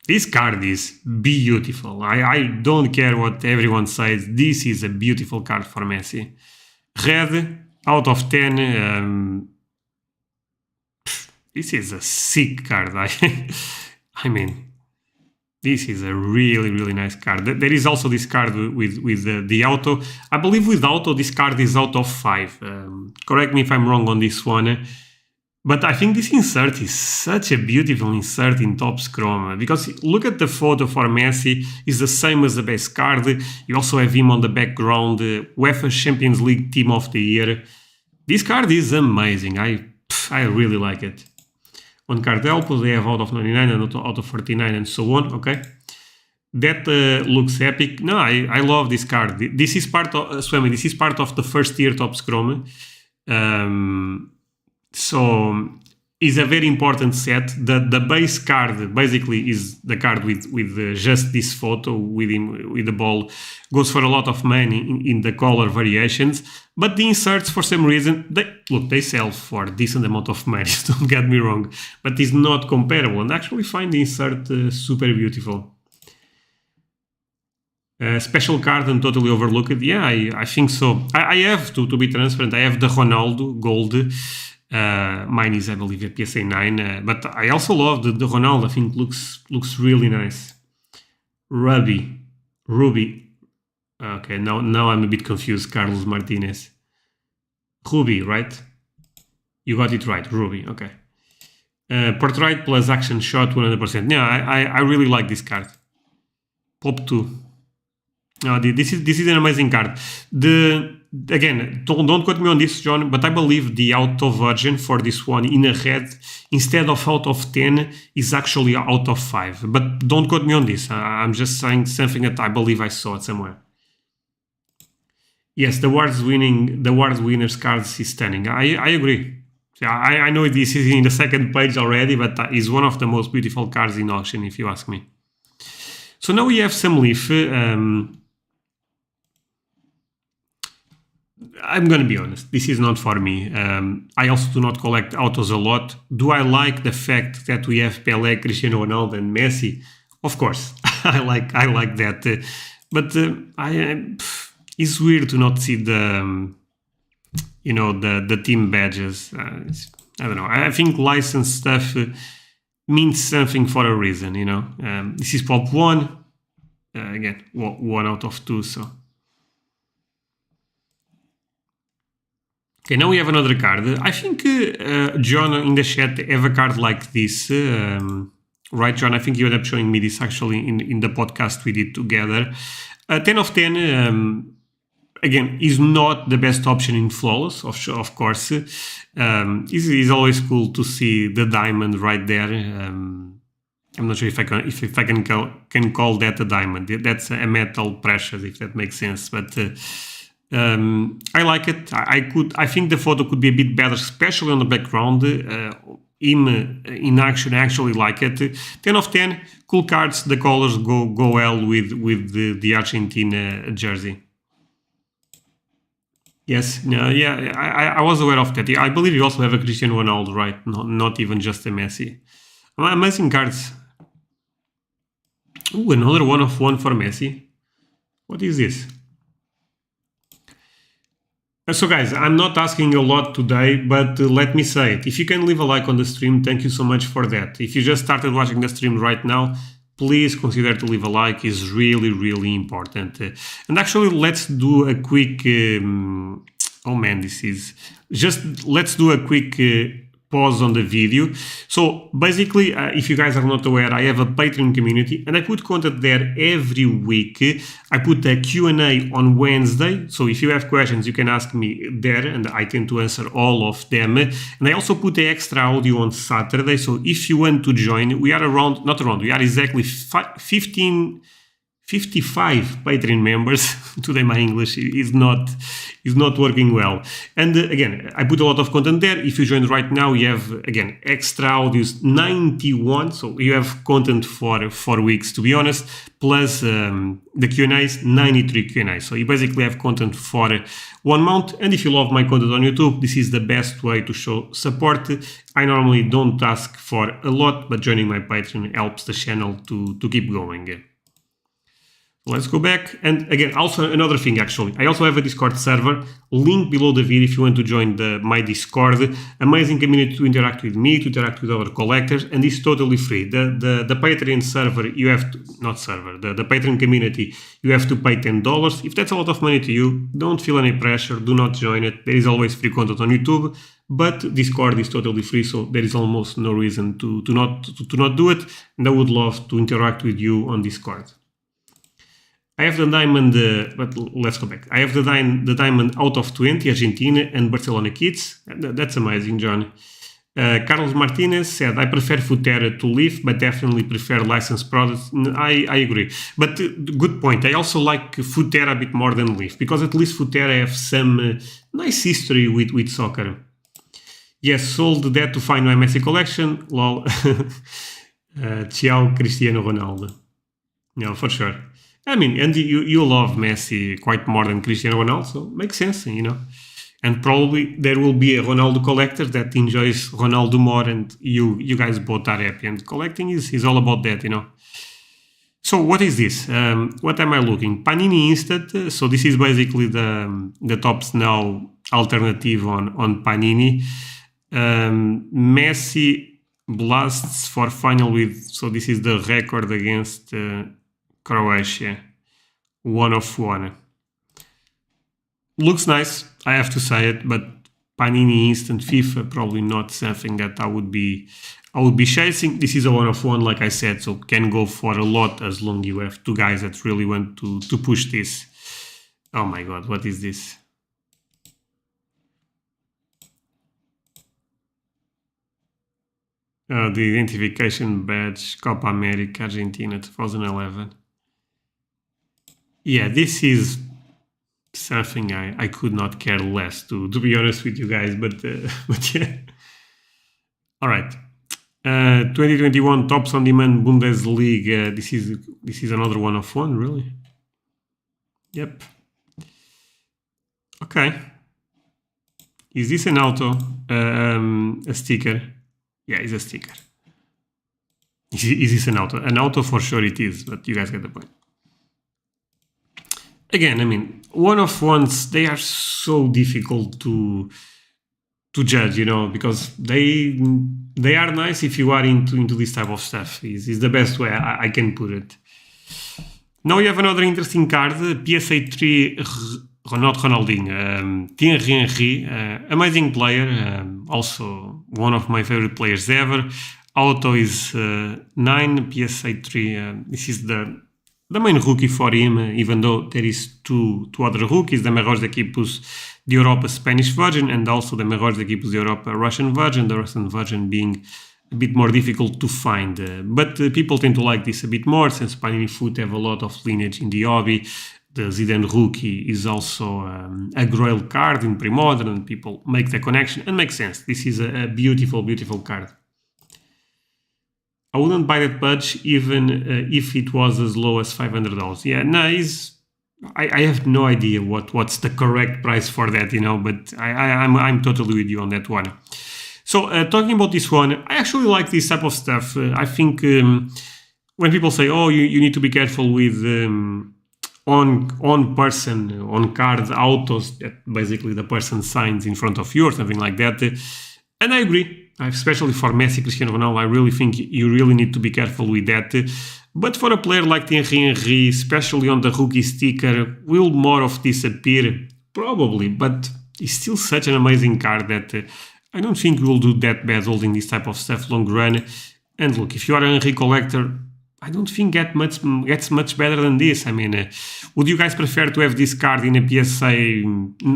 This card is beautiful. I don't care what everyone says. This is a beautiful card for Messi. Red, out of 10. This is a sick card. I mean, this is a really nice card. There is also this card with the auto. I believe with auto, this card is out of 5. Correct me if I'm wrong on this one. But I think this insert is such a beautiful insert in Topps Chrome. Because look at the photo for Messi. It's the same as the base card. You also have him on the background. UEFA Champions League Team of the Year. This card is amazing. I really like it. On card Elpo, they have out of 99 and out of 49 and so on, okay? That looks epic. No, I love this card. This is part of Swami. This is part of the first tier Topps Chrome. So is a very important set. The base card basically is the card with just this photo with him with the ball, goes for a lot of money in the color variations. But the inserts, for some reason, they sell for a decent amount of money. Don't get me wrong, but it's not comparable. And I actually find the insert super beautiful. Special card and totally overlooked. Yeah, I think so. I have to be transparent. I have the Ronaldo Gold. Mine is, I believe, a PSA 9, but I also love the Ronaldo. I think looks really nice. Ruby. Okay, now I'm a bit confused. Carlos Martinez. Ruby, right? You got it right, Ruby. Okay. Portrait plus action shot 100%. Yeah, I really like this card. Pop 2. This is an amazing card. Again, don't quote me on this, John, but I believe the auto version for this one in a red, instead of out of 10, is actually out of 5. But don't quote me on this. I'm just saying something that I believe I saw it somewhere. Yes, the awards winners cards is stunning. I agree. Yeah, I know this is in the second page already, but it's one of the most beautiful cards in auction, if you ask me. So now we have some leaf. I'm going to be honest, this is not for me. I also do not collect autos a lot. Do I like the fact that we have Pele, Cristiano Ronaldo and Messi? Of course, I like that. But it's weird to not see the team badges. I don't know. I think license stuff means something for a reason, This is pop 1. Again, 1 out of 2, so... Okay, now we have another card. I think John in the chat have a card like this. Right, John? I think you ended up showing me this actually in the podcast we did together. 10 of 10, again, is not the best option in flawless, of course. It's always cool to see the diamond right there. I'm not sure if I can call that a diamond. That's a metal precious, if that makes sense. But I like it. I think the photo could be a bit better, especially on the background. Him in action, I actually like it. 10 of 10, cool cards. The colors go well with the Argentina jersey. Yes, yeah, I was aware of that. I believe you also have a Cristiano Ronaldo, right? Not even just a Messi. Amazing cards. Ooh, another 1 of 1 for Messi. What is this? So guys, I'm not asking a lot today, but let me say it. If you can leave a like on the stream, thank you so much for that. If you just started watching the stream right now, please consider to leave a like. It's really, really important. And actually, let's do a quick... let's do a quick pause on the video. So basically, if you guys are not aware, I have a Patreon community and I put content there every week. I put a Q&A on Wednesday. So if you have questions, you can ask me there and I tend to answer all of them. And I also put the extra audio on Saturday. So if you want to join, we are exactly 55 Patreon members. Today my English is not working well. And again, I put a lot of content there. If you join right now, you have, again, extra audios 91. So you have content for 4 weeks, to be honest, plus the Q&As, 93 Q&As. So you basically have content for 1 month. And if you love my content on YouTube, this is the best way to show support. I normally don't ask for a lot, but joining my Patreon helps the channel to keep going. Let's go back. And again, also another thing, actually, I also have a Discord server, link below the video if you want to join my Discord. Amazing community to interact with me, to interact with other collectors, and it's totally free. The Patreon server, you have to, not server, the Patreon community, you have to pay $10. If that's a lot of money to you, don't feel any pressure, do not join it. There is always free content on YouTube, but Discord is totally free, so there is almost no reason to not do it, and I would love to interact with you on Discord. I have the diamond, but let's go back. I have the diamond out of 20, Argentina and Barcelona Kids. That's amazing, John. Carlos Martinez said, I prefer Futera to Leaf, but definitely prefer licensed products. I agree. But good point. I also like Futera a bit more than Leaf, because at least Futera have some nice history with soccer. Yes, sold that to find my Messi collection. Lol. Ciao, Cristiano Ronaldo. No, for sure. I mean, and you love Messi quite more than Cristiano Ronaldo, so makes sense, you know. And probably there will be a Ronaldo collector that enjoys Ronaldo more, and you guys both are happy. And collecting is all about that, you know. So what is this? What am I looking? Panini Instant. So this is basically the tops now alternative on Panini. Messi blasts for final with. So this is the record against Croatia. 1/1. Looks nice, I have to say it, but Panini Instant FIFA probably not something that I would be chasing. This is a 1/1, like I said, so can go for a lot as long you have two guys that really want to push this. Oh my god, what is this? The identification badge, Copa America, Argentina, 2011. Yeah, this is something I could not care less to be honest with you guys, but yeah. All right. 2021 Tops on Demand Bundesliga. This is another 1/1, really. Yep. Okay. Is this an auto? A sticker? Yeah, it's a sticker. Is this an auto? An auto for sure it is, but you guys get the point. Again, I mean, 1/1s, they are so difficult to judge, you know, because they are nice if you are into this type of stuff. Is the best way I can put it. Now we have another interesting card, PSA 3 Ronaldinho, Thierry Henry, amazing player, also one of my favorite players ever. Auto is 9, PSA 3. This is the main rookie for him, even though there is two other rookies, the melhores equipos de Europa Spanish version and also the melhores equipos de Europa Russian version, the Russian version being a bit more difficult to find. But people tend to like this a bit more since Panini Foot have a lot of lineage in the hobby. The Zidane rookie is also a Grail card in pre-modern, and people make the connection and makes sense. This is a beautiful, beautiful card. I wouldn't buy that badge even if it was as low as $500. Yeah, no, I have no idea what's the correct price for that, you know, but I'm totally with you on that one. So talking about this one, I actually like this type of stuff. I think when people say, oh, you need to be careful with on card autos that basically the person signs in front of you or something like that, and I agree. Especially for Messi, Cristiano Ronaldo, I really think you really need to be careful with that. But for a player like Thierry Henry, especially on the rookie sticker, will more of this appear? Probably, but it's still such an amazing card that I don't think we'll do that bad holding this type of stuff long run. And look, if you are a Henry collector, I don't think gets much better than this. I mean, would you guys prefer to have this card in a PSA?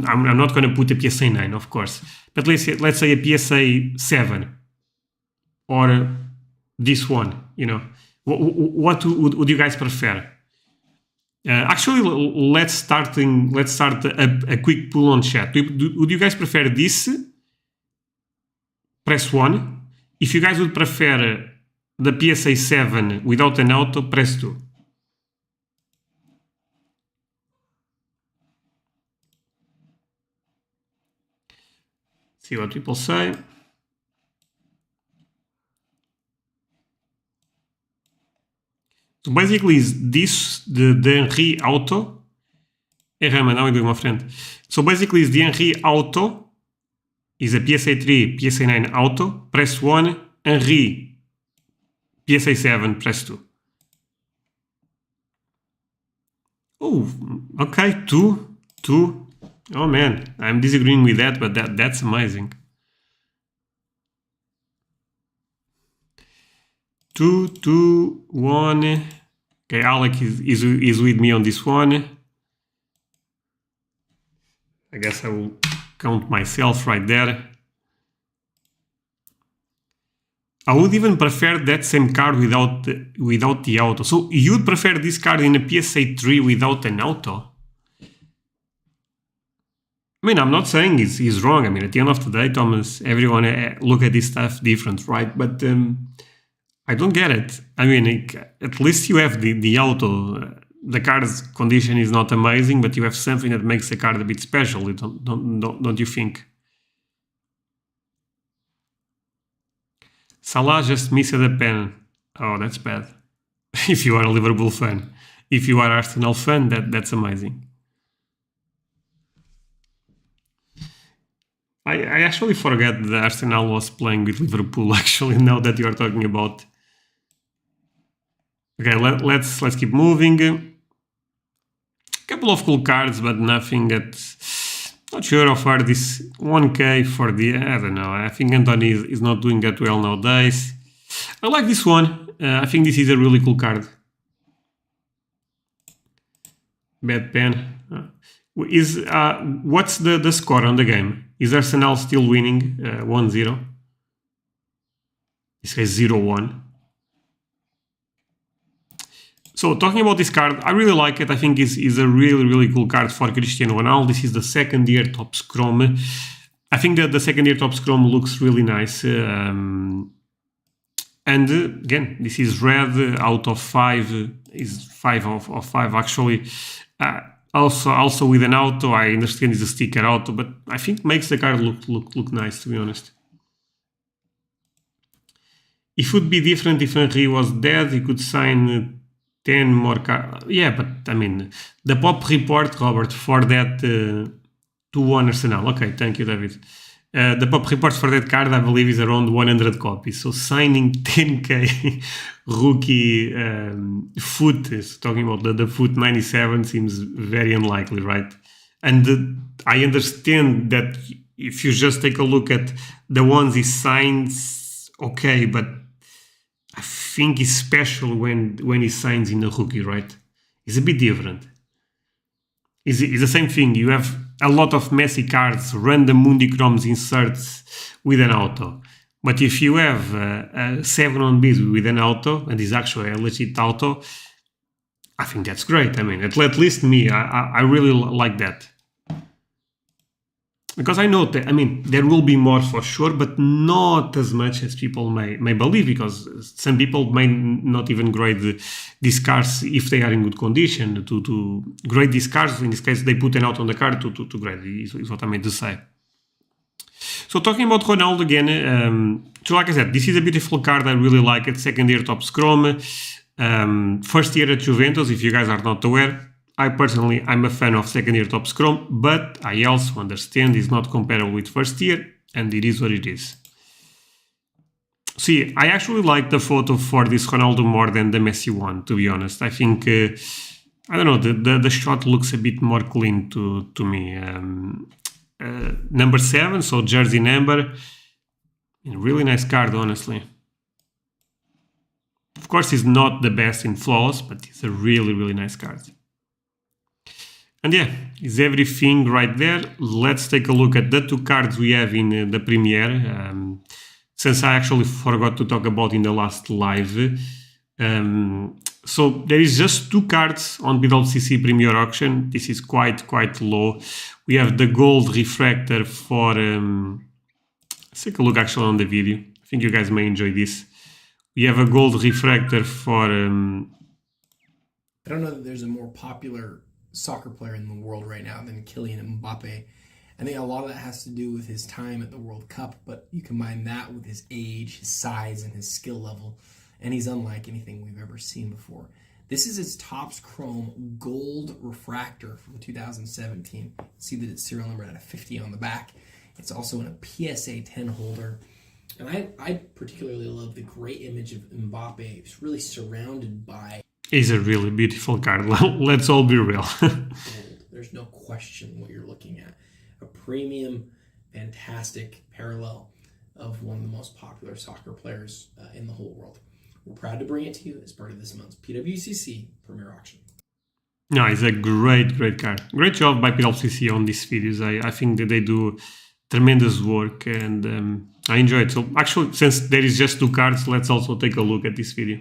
I'm not going to put a PSA 9, of course. But let's say a PSA 7 or this one, you know. What would you guys prefer? Actually, let's start a quick pull on chat. Would you guys prefer this? Press 1. If you guys would prefer the PSA 7 without an auto, press 2. See what people say. So basically, is this the Henry Auto? Errama, não é uma frente. So basically, is the Henry Auto is a PSA 3, PSA 9 Auto. Press 1. Henry PSA 7, press 2. Oh, okay, 2. Oh man, I'm disagreeing with that, but that's amazing. 2, 2, 1. Okay, Alec is with me on this one. I guess I will count myself right there. I would even prefer that same card without the auto. So you'd prefer this card in a PSA 3 without an auto? I mean, I'm not saying he's wrong. I mean, at the end of the day, Thomas, everyone look at this stuff different, right? But I don't get it. I mean, at least you have the auto. The card's condition is not amazing, but you have something that makes the card a bit special. Don't you think? Salah just missed a pen. Oh, that's bad. If you are a Liverpool fan. If you are Arsenal fan, that's amazing. I actually forgot that Arsenal was playing with Liverpool, actually, now that you are talking about. Okay, let's keep moving. A couple of cool cards, but nothing that... Not sure how far this 1k for the... I don't know. I think Anthony is not doing that well nowadays. I like this one. I think this is a really cool card. Bad pen. What's the score on the game? Is Arsenal still winning 1-0? This guy's 0-1. So talking about this card, I really like it. I think it's a really cool card for Cristiano Ronaldo. This is the second year top scrum. I think that the second year top scrum looks really nice. And again, this is red out of 5. Is 5 of 5 actually. Also with an auto. I understand it's a sticker auto, but I think makes the card look nice, to be honest. It would be different if Henry was dead. He could sign 10 more cards. Yeah, but I mean, the pop report, Robert, for that 2-1 Arsenal. Okay, thank you, David. The pop report for that card, I believe, is around 100 copies. So signing 10k rookie foot, talking about the foot 97, seems very unlikely, right? And I understand that if you just take a look at the ones he signs, okay, but I think it's special when he signs in a rookie, right? It's a bit different. It's the same thing. You have a lot of Messi cards, random Mundicroms inserts with an auto. But if you have a 7 on Bs with an auto, and it's actually a legit auto, I think that's great. I mean, at least me, I really like that. Because I know that, I mean, there will be more for sure, but not as much as people may believe, because some people may not even grade these cars if they are in good condition. To grade these cars, in this case, they put an out on the card to grade, is what I meant to say. So talking about Ronaldo again, so like I said, this is a beautiful card. I really like it. Second year top scrum. First year at Juventus, if you guys are not aware. I'm a fan of second year top scrum, but I also understand it's not comparable with first year, and it is what it is. See, I actually like the photo for this Ronaldo more than the Messi one, to be honest. I think, I don't know, the shot looks a bit more clean to me. Number 7, so jersey number. Really nice card, honestly. Of course, it's not the best in flaws, but it's a really nice card. And yeah, is everything right there. Let's take a look at the 2 cards we have in the Premiere. Since I actually forgot to talk about in the last live. So there is just 2 cards on PWCC Premier Auction. This is quite low. We have the gold refractor for... let's take a look actually on the video. I think you guys may enjoy this. We have a gold refractor for... I don't know that there's a more popular soccer player in the world right now than Kylian Mbappe. I think a lot of that has to do with his time at the World Cup, but you combine that with his age, his size, and his skill level, and he's unlike anything we've ever seen before. This is his Topps Chrome Gold Refractor from 2017. See that it's serial numbered at a 50 on the back. It's also in a PSA 10 holder. And I particularly love the great image of Mbappe. He's really surrounded by... It's a really beautiful card. Let's all be real. There's no question what you're looking at. A premium, fantastic parallel of one of the most popular soccer players in the whole world. We're proud to bring it to you as part of this month's PWCC Premier Auction. No, it's a great card. Great job by PWCC on these videos. I think that they do tremendous work, and I enjoy it. So actually, since there is just 2 cards, let's also take a look at this video.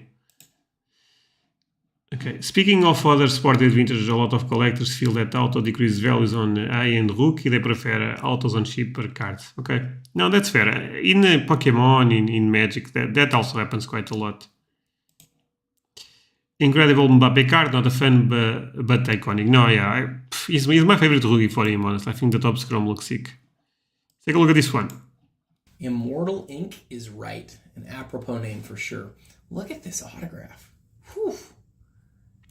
Okay, speaking of other sported vintage, a lot of collectors feel that auto decreases values on high-end rookie. They prefer autos on cheaper cards. Okay, no, that's fair. In Pokemon, in Magic, that also happens quite a lot. Incredible Mbappe card, not a fan, but iconic. No, yeah, he's my favorite rookie for him, honestly. I think the top scrum looks sick. Take a look at this one. Immortal Ink is right. An apropos name for sure. Look at this autograph. Whew.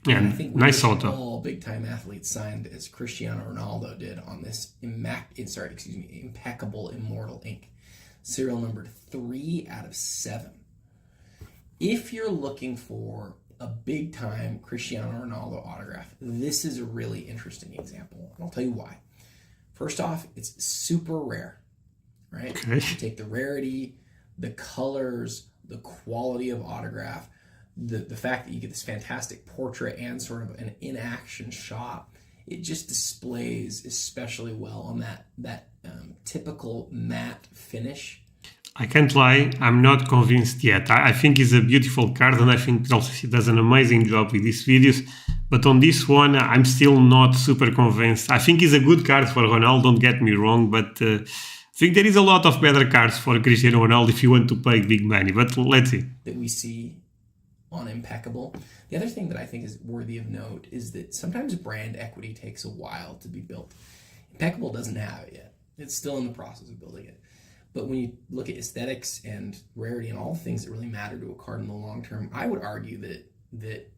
Yeah, I think nice auto. All big-time athletes signed as Cristiano Ronaldo did on this impeccable Immortal Ink. Serial number 3 out of 7. If you're looking for a big-time Cristiano Ronaldo autograph, this is a really interesting example. And I'll tell you why. First off, it's super rare, right? Okay. You take the rarity, the colors, the quality of autograph, the fact that you get this fantastic portrait and sort of an in-action shot, it just displays especially well on that typical matte finish. I can't lie, I'm not convinced yet. I think it's a beautiful card, and I think also he does an amazing job with these videos. But on this one, I'm still not super convinced. I think it's a good card for Ronaldo, don't get me wrong, but I think there is a lot of better cards for Cristiano Ronaldo if you want to pay big money. But let's see. That we see on Impeccable. The other thing that I think is worthy of note is that sometimes brand equity takes a while to be built. Impeccable doesn't have it yet. It's still in the process of building it. But when you look at aesthetics and rarity and all the things that really matter to a card in the long term, I would argue that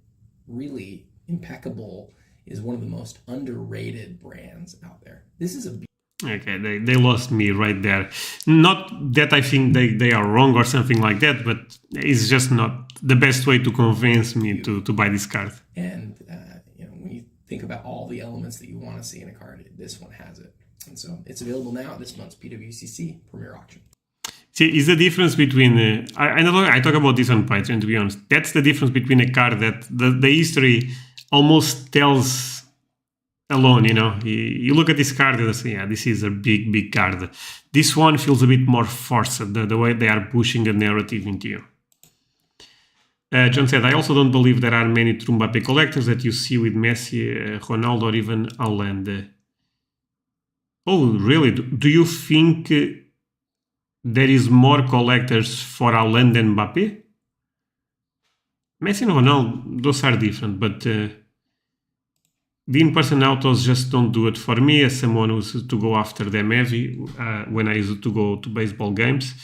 really Impeccable is one of the most underrated brands out there. This is a Okay, they lost me right there. Not that I think they are wrong or something like that, but it's just not the best way to convince me to buy this card. And when you think about all the elements that you want to see in a card, this one has it. And so it's available now at this month's PWCC Premier Auction. See, is the difference between... I talk about this on Patreon, to be honest. That's the difference between a card that the history almost tells alone, You look at this card and say, yeah, this is a big card. This one feels a bit more forced, the way they are pushing the narrative into you. John said, I also don't believe there are many true Mbappe collectors that you see with Messi, Ronaldo, or even Haaland. Oh, really? Do you think there is more collectors for Haaland than Mbappe? Messi and Ronaldo, those are different, but... the in-person autos just don't do it for me as someone who used to go after them heavy when I used to go to baseball games.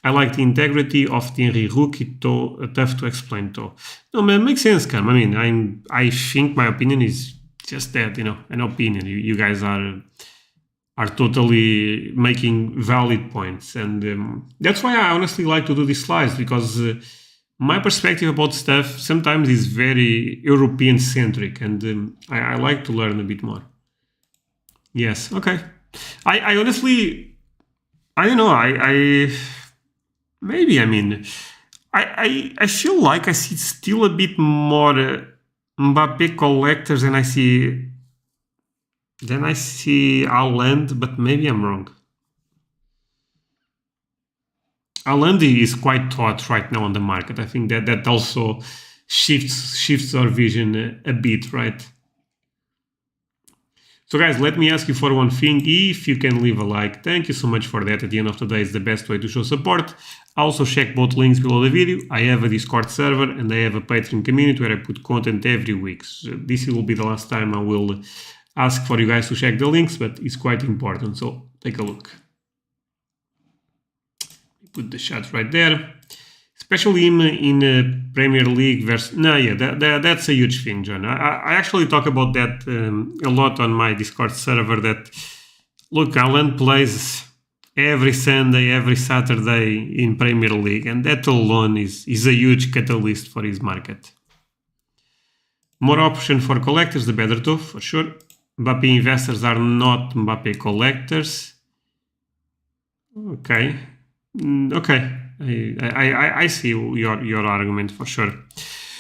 I like the integrity of the Henry rookie, though tough to explain though. No, man, makes sense, Cam. I mean, I think my opinion is just that, an opinion. You guys are totally making valid points, and that's why I honestly like to do these slides, because my perspective about stuff sometimes is very European-centric, and I like to learn a bit more. Yes, okay. I honestly, I don't know, I feel like I see still a bit more Mbappe collectors than I see Haaland, but maybe I'm wrong. Haaland is quite hot right now on the market. I think that also shifts our vision a bit, right? So guys, let me ask you for one thing. If you can leave a like, thank you so much for that. At the end of the day, it's the best way to show support. Also check both links below the video. I have a Discord server and I have a Patreon community where I put content every week. So this will be the last time I will ask for you guys to check the links, but it's quite important. So take a look. Put the shot right there, especially in Premier League versus... No, yeah, that's a huge thing, John. I actually talk about that a lot on my Discord server, that, look, Haaland plays every Sunday, every Saturday in Premier League, and that alone is a huge catalyst for his market. More option for collectors, the better too, for sure. Mbappe investors are not Mbappe collectors. Okay. Okay, I see your argument for sure.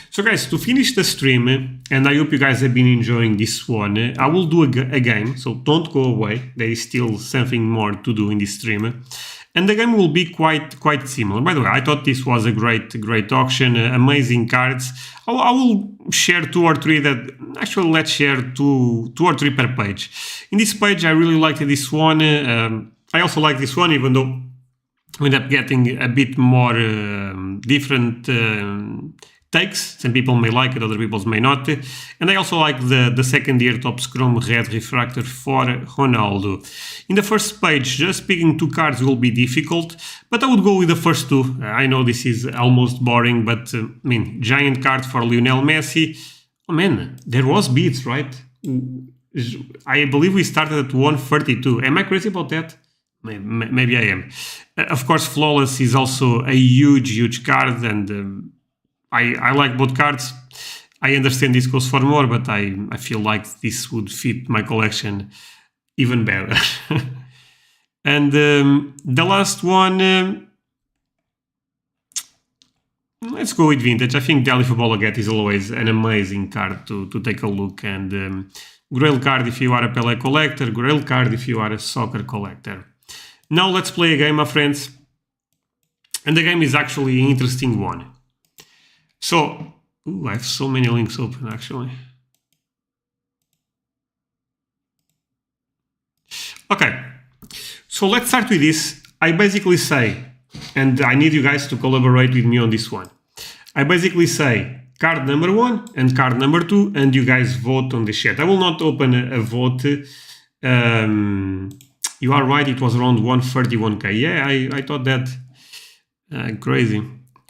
So guys, to finish the stream, and I hope you guys have been enjoying this one, I will do a game, so don't go away. There is still something more to do in this stream. and the game will be quite similar. By the way, I thought this was a great auction, amazing cards. I will share 2 or 3 that actually let's share two or three per page. In this page, I really liked this one. I also like this one, even though we end up getting a bit more different takes. Some people may like it, other people may not. And I also like the second year Topps Chrome Red Refractor for Ronaldo. In the first page, just picking 2 cards will be difficult, but I would go with the first 2. I know this is almost boring, but I mean, giant card for Lionel Messi. Oh man, there was beats, right? I believe we started at 132. Am I crazy about that? Maybe I am. Of course, Flawless is also a huge card, and I like both cards. I understand this goes for more, but I feel like this would fit my collection even better. And the last one, let's go with Vintage. I think Daily Football Get is always an amazing card to take a look. And Grail card if you are a Pele collector, Grail card if you are a soccer collector. Now let's play a game, my friends. And the game is actually an interesting one. So, I have so many links open actually. Okay, so let's start with this. I basically say, and I need you guys to collaborate with me on this one. I basically say card number 1 and card number 2, and you guys vote on the chat. I will not open a vote. You are right, it was around 131k. Yeah, I thought that crazy.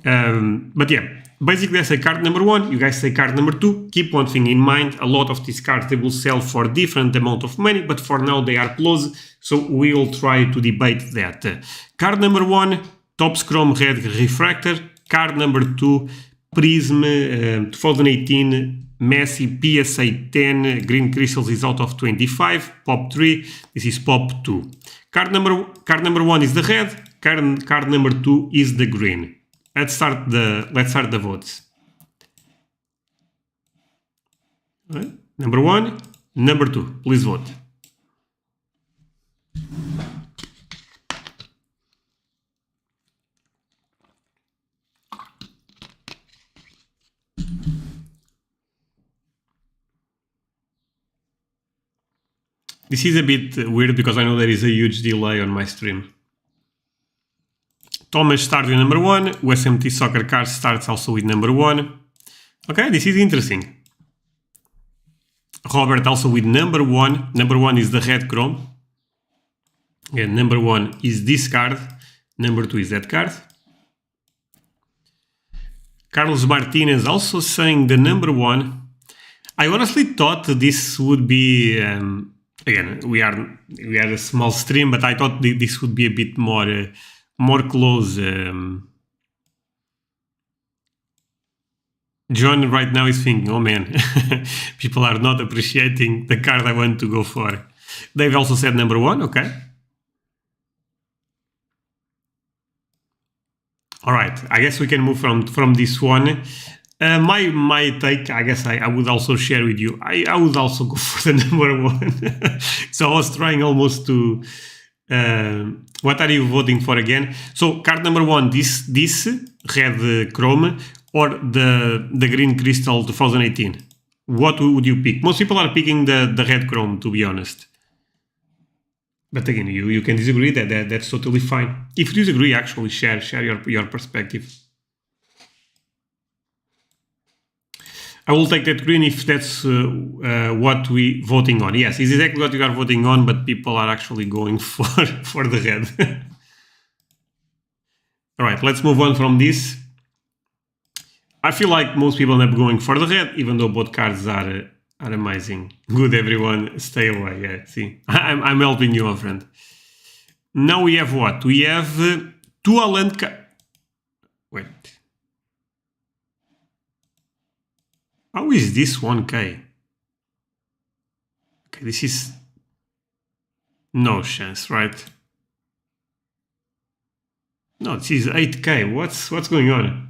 But yeah, basically I say card number 1, you guys say card number 2. Keep one thing in mind, a lot of these cards they will sell for different amount of money, but for now they are close, so we will try to debate that. Card number 1, Topps Chrome Red Refractor. Card number 2, Prism 2018 Messi PSA 10 Green Crystals is out of 25. Pop 3, this is Pop 2. Card number 1 is the red, card number 2 is the green. Let's start the votes. Right. Number 1, number 2, please vote. This is a bit weird because I know there is a huge delay on my stream. Thomas starts with number 1. USMT Soccer Card starts also with number 1. Okay, this is interesting. Robert also with number 1. Number 1 is the red chrome. And number 1 is this card. Number 2 is that card. Carlos Martinez also saying the number 1. I honestly thought this would be... again, we are a small stream, but I thought this would be a bit more close. John right now is thinking, oh man, people are not appreciating the card I want to go for. They've also said number 1, okay. All right, I guess we can move from this one. My take, I guess I would also share with you. I would also go for the number 1. So I was trying almost to... what are you voting for again? So card number 1, this red chrome or the green crystal 2018. What would you pick? Most people are picking the red chrome, to be honest. But again, you can disagree. That's totally fine. If you disagree, actually share your perspective. I will take that green if that's what we voting on. Yes, it's exactly what you are voting on, but people are actually going for the red. All right, let's move on from this. I feel like most people end up going for the red, even though both cards are amazing. Good, everyone, stay away. Yeah, see, I'm helping you, my friend. Now we have what? We have 2 Haaland. Wait. How is this 1k? Okay, this is no chance, right? No, this is 8k. What's going on?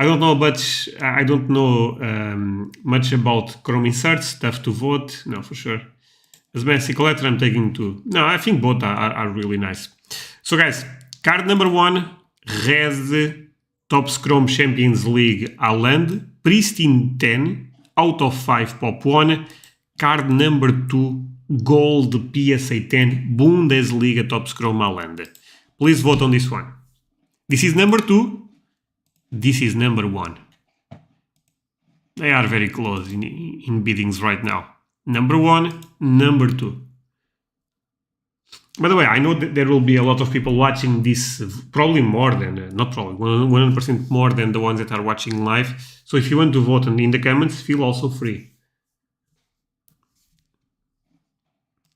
I don't know, but I don't know much about Chrome inserts. Tough to vote. No, for sure. As Messi collector, I'm taking 2. No, I think both are really nice. So guys, card number 1, Red Top Scrum Champions League Haaland, Pristine 10, out of 5 Pop 1, card number 2, Gold PSA 10, Bundesliga Top Scrum Haaland. Please vote on this one. This is number 2, this is number 1. They are very close in biddings right now. Number 1, number 2. By the way, I know that there will be a lot of people watching this, probably more than, not probably, 100% more than the ones that are watching live. So if you want to vote in the comments, feel also free.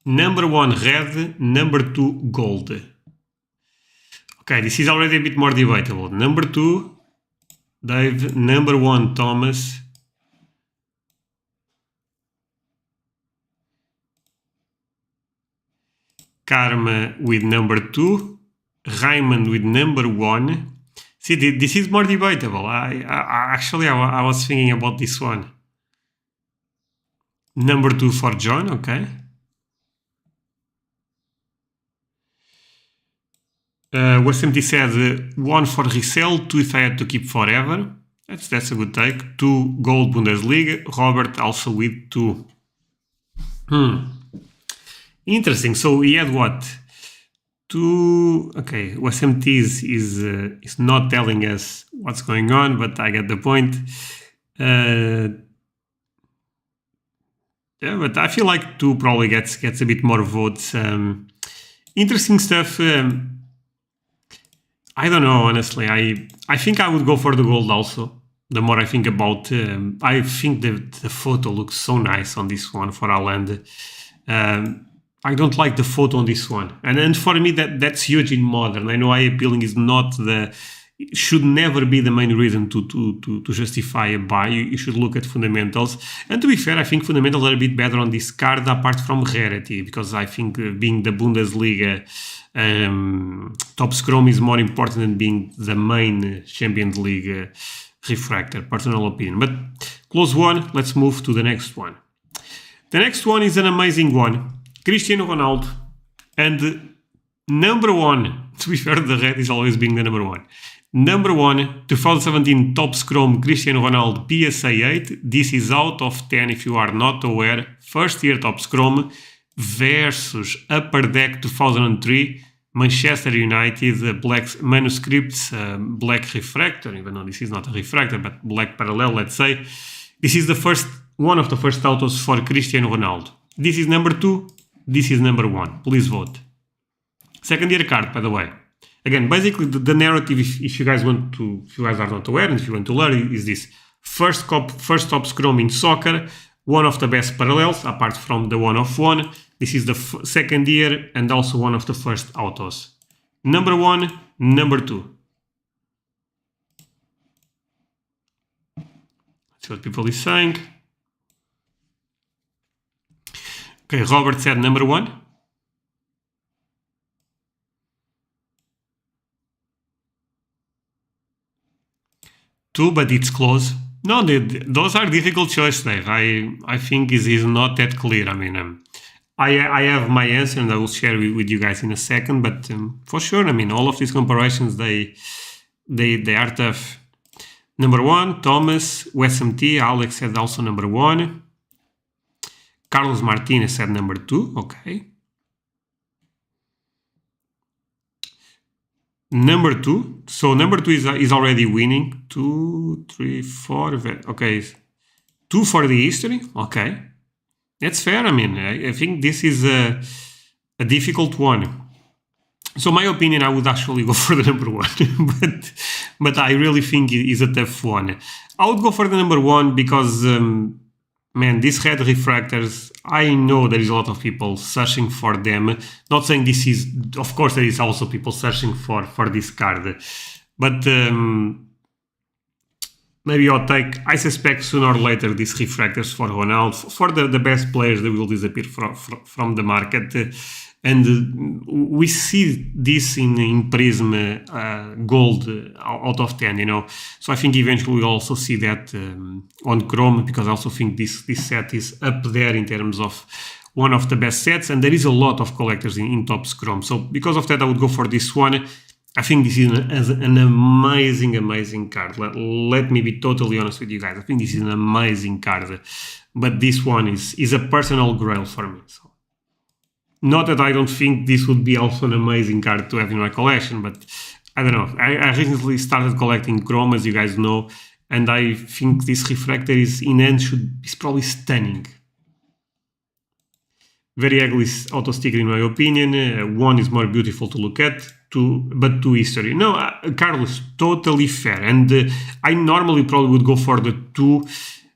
Number 1, red. Number 2, gold. Okay, this is already a bit more debatable. Number 2, Dave. Number 1, Thomas. Karma with number 2, Raymond with number 1. See, this is more debatable. I was thinking about this one. Number 2 for John, okay. WSMT said 1 for resell, 2 if I had to keep forever. That's a good take. 2 gold Bundesliga. Robert also with 2. Interesting. So he had what? 2. Okay, WSMT is not telling us what's going on, but I get the point. Yeah, but I feel like 2 probably gets a bit more votes. Interesting stuff. I don't know, honestly. I think I would go for the gold also. The more I think about, I think the photo looks so nice on this one for Haaland. I don't like the photo on this one, and for me that's huge in modern. I know eye appealing is not should never be the main reason to justify a buy. You should look at fundamentals, and to be fair, I think fundamentals are a bit better on this card apart from rarity, because I think being the Bundesliga top scrum is more important than being the main Champions League refractor, personal opinion. But close one, let's move to the next one. The next one is an amazing one. Cristiano Ronaldo, and number 1, to be fair, the red is always being the number 1. Number 1, 2017 Top Scrum Cristiano Ronaldo PSA 8. This is out of 10 if you are not aware. First year Top Scrum versus Upper Deck 2003 Manchester United Black Manuscripts Black Refractor, even though this is not a refractor but Black Parallel, let's say. This is one of the first autos for Cristiano Ronaldo. This is number 2. This is number 1. Please vote. Second year card, by the way. Again, basically the narrative, if you guys are not aware and if you want to learn, is this: first top scrum in soccer, one of the best parallels apart from the 1-of-1. This is the second year and also one of the first autos. Number 1, number 2. Let's see what people is saying. Okay, Robert said number 1. Two, but it's close. No, those are difficult choices, Dave. I think it is not that clear. I mean, I have my answer and I will share with you guys in a second. But for sure, I mean, all of these comparisons they are tough. Number 1, Thomas, WSMT, Alex said also number 1. Carlos Martinez said number 2. Okay. Number 2. So number 2 is already winning. 2, 3, 4. Okay. 2 for the history. Okay. That's fair. I mean, I think this is a difficult one. So my opinion, I would actually go for the number 1. but I really think it is a tough one. I would go for the number 1 because... man, these red refractors, I know there is a lot of people searching for them. Not saying this is, of course, there is also people searching for this card. But maybe I'll take, I suspect sooner or later these refractors for Ronaldo, for the best players, they will disappear from the market. And we see this in Prism Gold out of 10, you know. So I think eventually we'll also see that on Chrome, because I also think this set is up there in terms of one of the best sets, and there is a lot of collectors in Top Scrum. So because of that, I would go for this one. I think this is an amazing card. Let me be totally honest with you guys. I think this is an amazing card, but this one is a personal grail for me. So, not that I don't think this would be also an amazing card to have in my collection, but I don't know. I recently started collecting Chrome, as you guys know, and I think this refractor is probably stunning. Very ugly auto sticker in my opinion. One is more beautiful to look at, but two history. No, Carlos, totally fair. And I normally probably would go for the 2,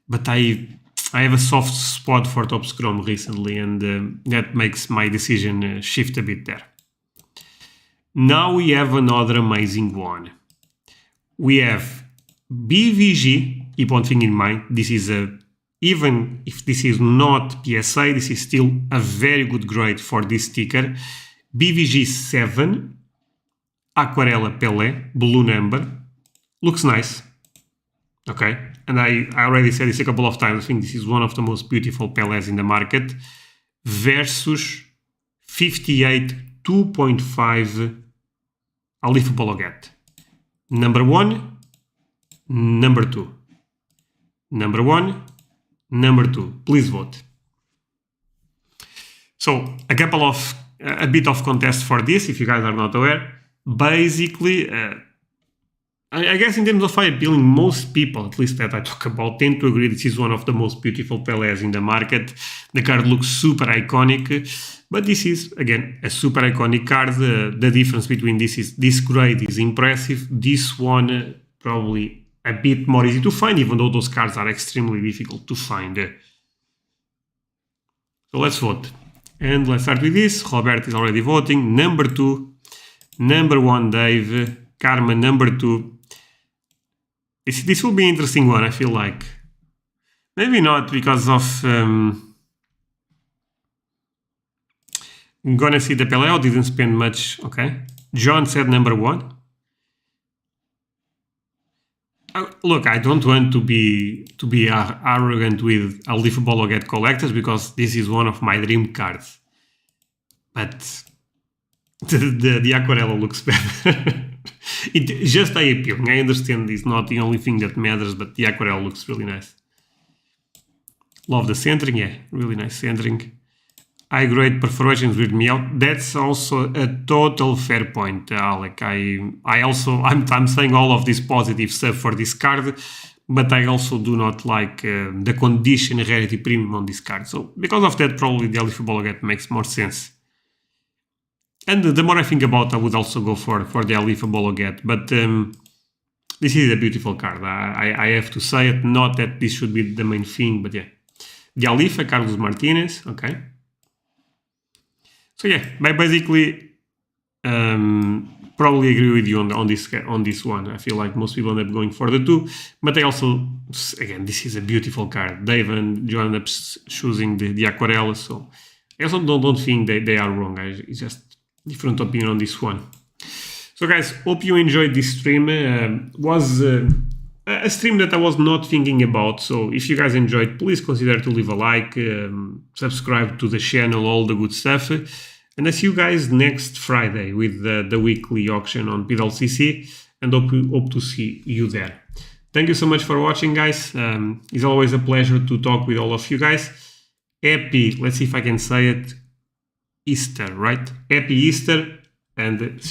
but I have a soft spot for Top Scrum recently, and that makes my decision shift a bit there. Now we have another amazing one. We have BVG. Keep one thing in mind. This is even if this is not PSA, this is still a very good grade for this sticker. BVG 7, Aquarela Pele, blue number. Looks nice. Okay, and I already said this a couple of times. I think this is one of the most beautiful Peles in the market. Versus 58 2.5 Alif Bologet. Number 1, number 2. Number 1, number 2. Please vote. So a bit of contest for this, if you guys are not aware. Basically, I guess in terms of eye appealing, most people, at least that I talk about, tend to agree this is one of the most beautiful Peles in the market. The card looks super iconic, but this is, again, a super iconic card. The difference between this grade is impressive. This one, probably a bit more easy to find, even though those cards are extremely difficult to find. So let's vote. And let's start with this. Robert is already voting. Number 2. Number 1, Dave. Carmen, number 2. This will be an interesting one, I feel like. Maybe not because of... I'm gonna see the Pele. Didn't spend much. Okay. John said number 1. Look, I don't want to be arrogant with Alif Bologet collectors because this is one of my dream cards. But the Aquarela looks better. It just eye appealing. I understand it's not the only thing that matters, but the Aquarela looks really nice. Love the centering, yeah, really nice centering. High grade perforations with me out. That's also a total fair point, Alec. I'm saying all of this positive stuff for this card, but I also do not like the condition rarity premium on this card. So because of that, probably the Alif Bologet makes more sense. And the more I think about, I would also go for the Alif Bologet. But this is a beautiful card. I have to say it. Not that this should be the main thing, but yeah. The Alifa, Carlos Martinez. Okay. So yeah, I basically probably agree with you on this one. I feel like most people end up going for the 2. But I also, again, this is a beautiful card. Dave and Joe end up choosing the Aquarela. So I also don't think they are wrong. It's just different opinion on this one. So guys, hope you enjoyed this stream. Was a stream that I was not thinking about. So if you guys enjoyed, please consider to leave a like, subscribe to the channel, all the good stuff. And I see you guys next Friday with the weekly auction on PWCC, and hope to see you there. Thank you so much for watching, guys. It's always a pleasure to talk with all of you guys. Happy, let's see if I can say it, Easter, right? Happy Easter, and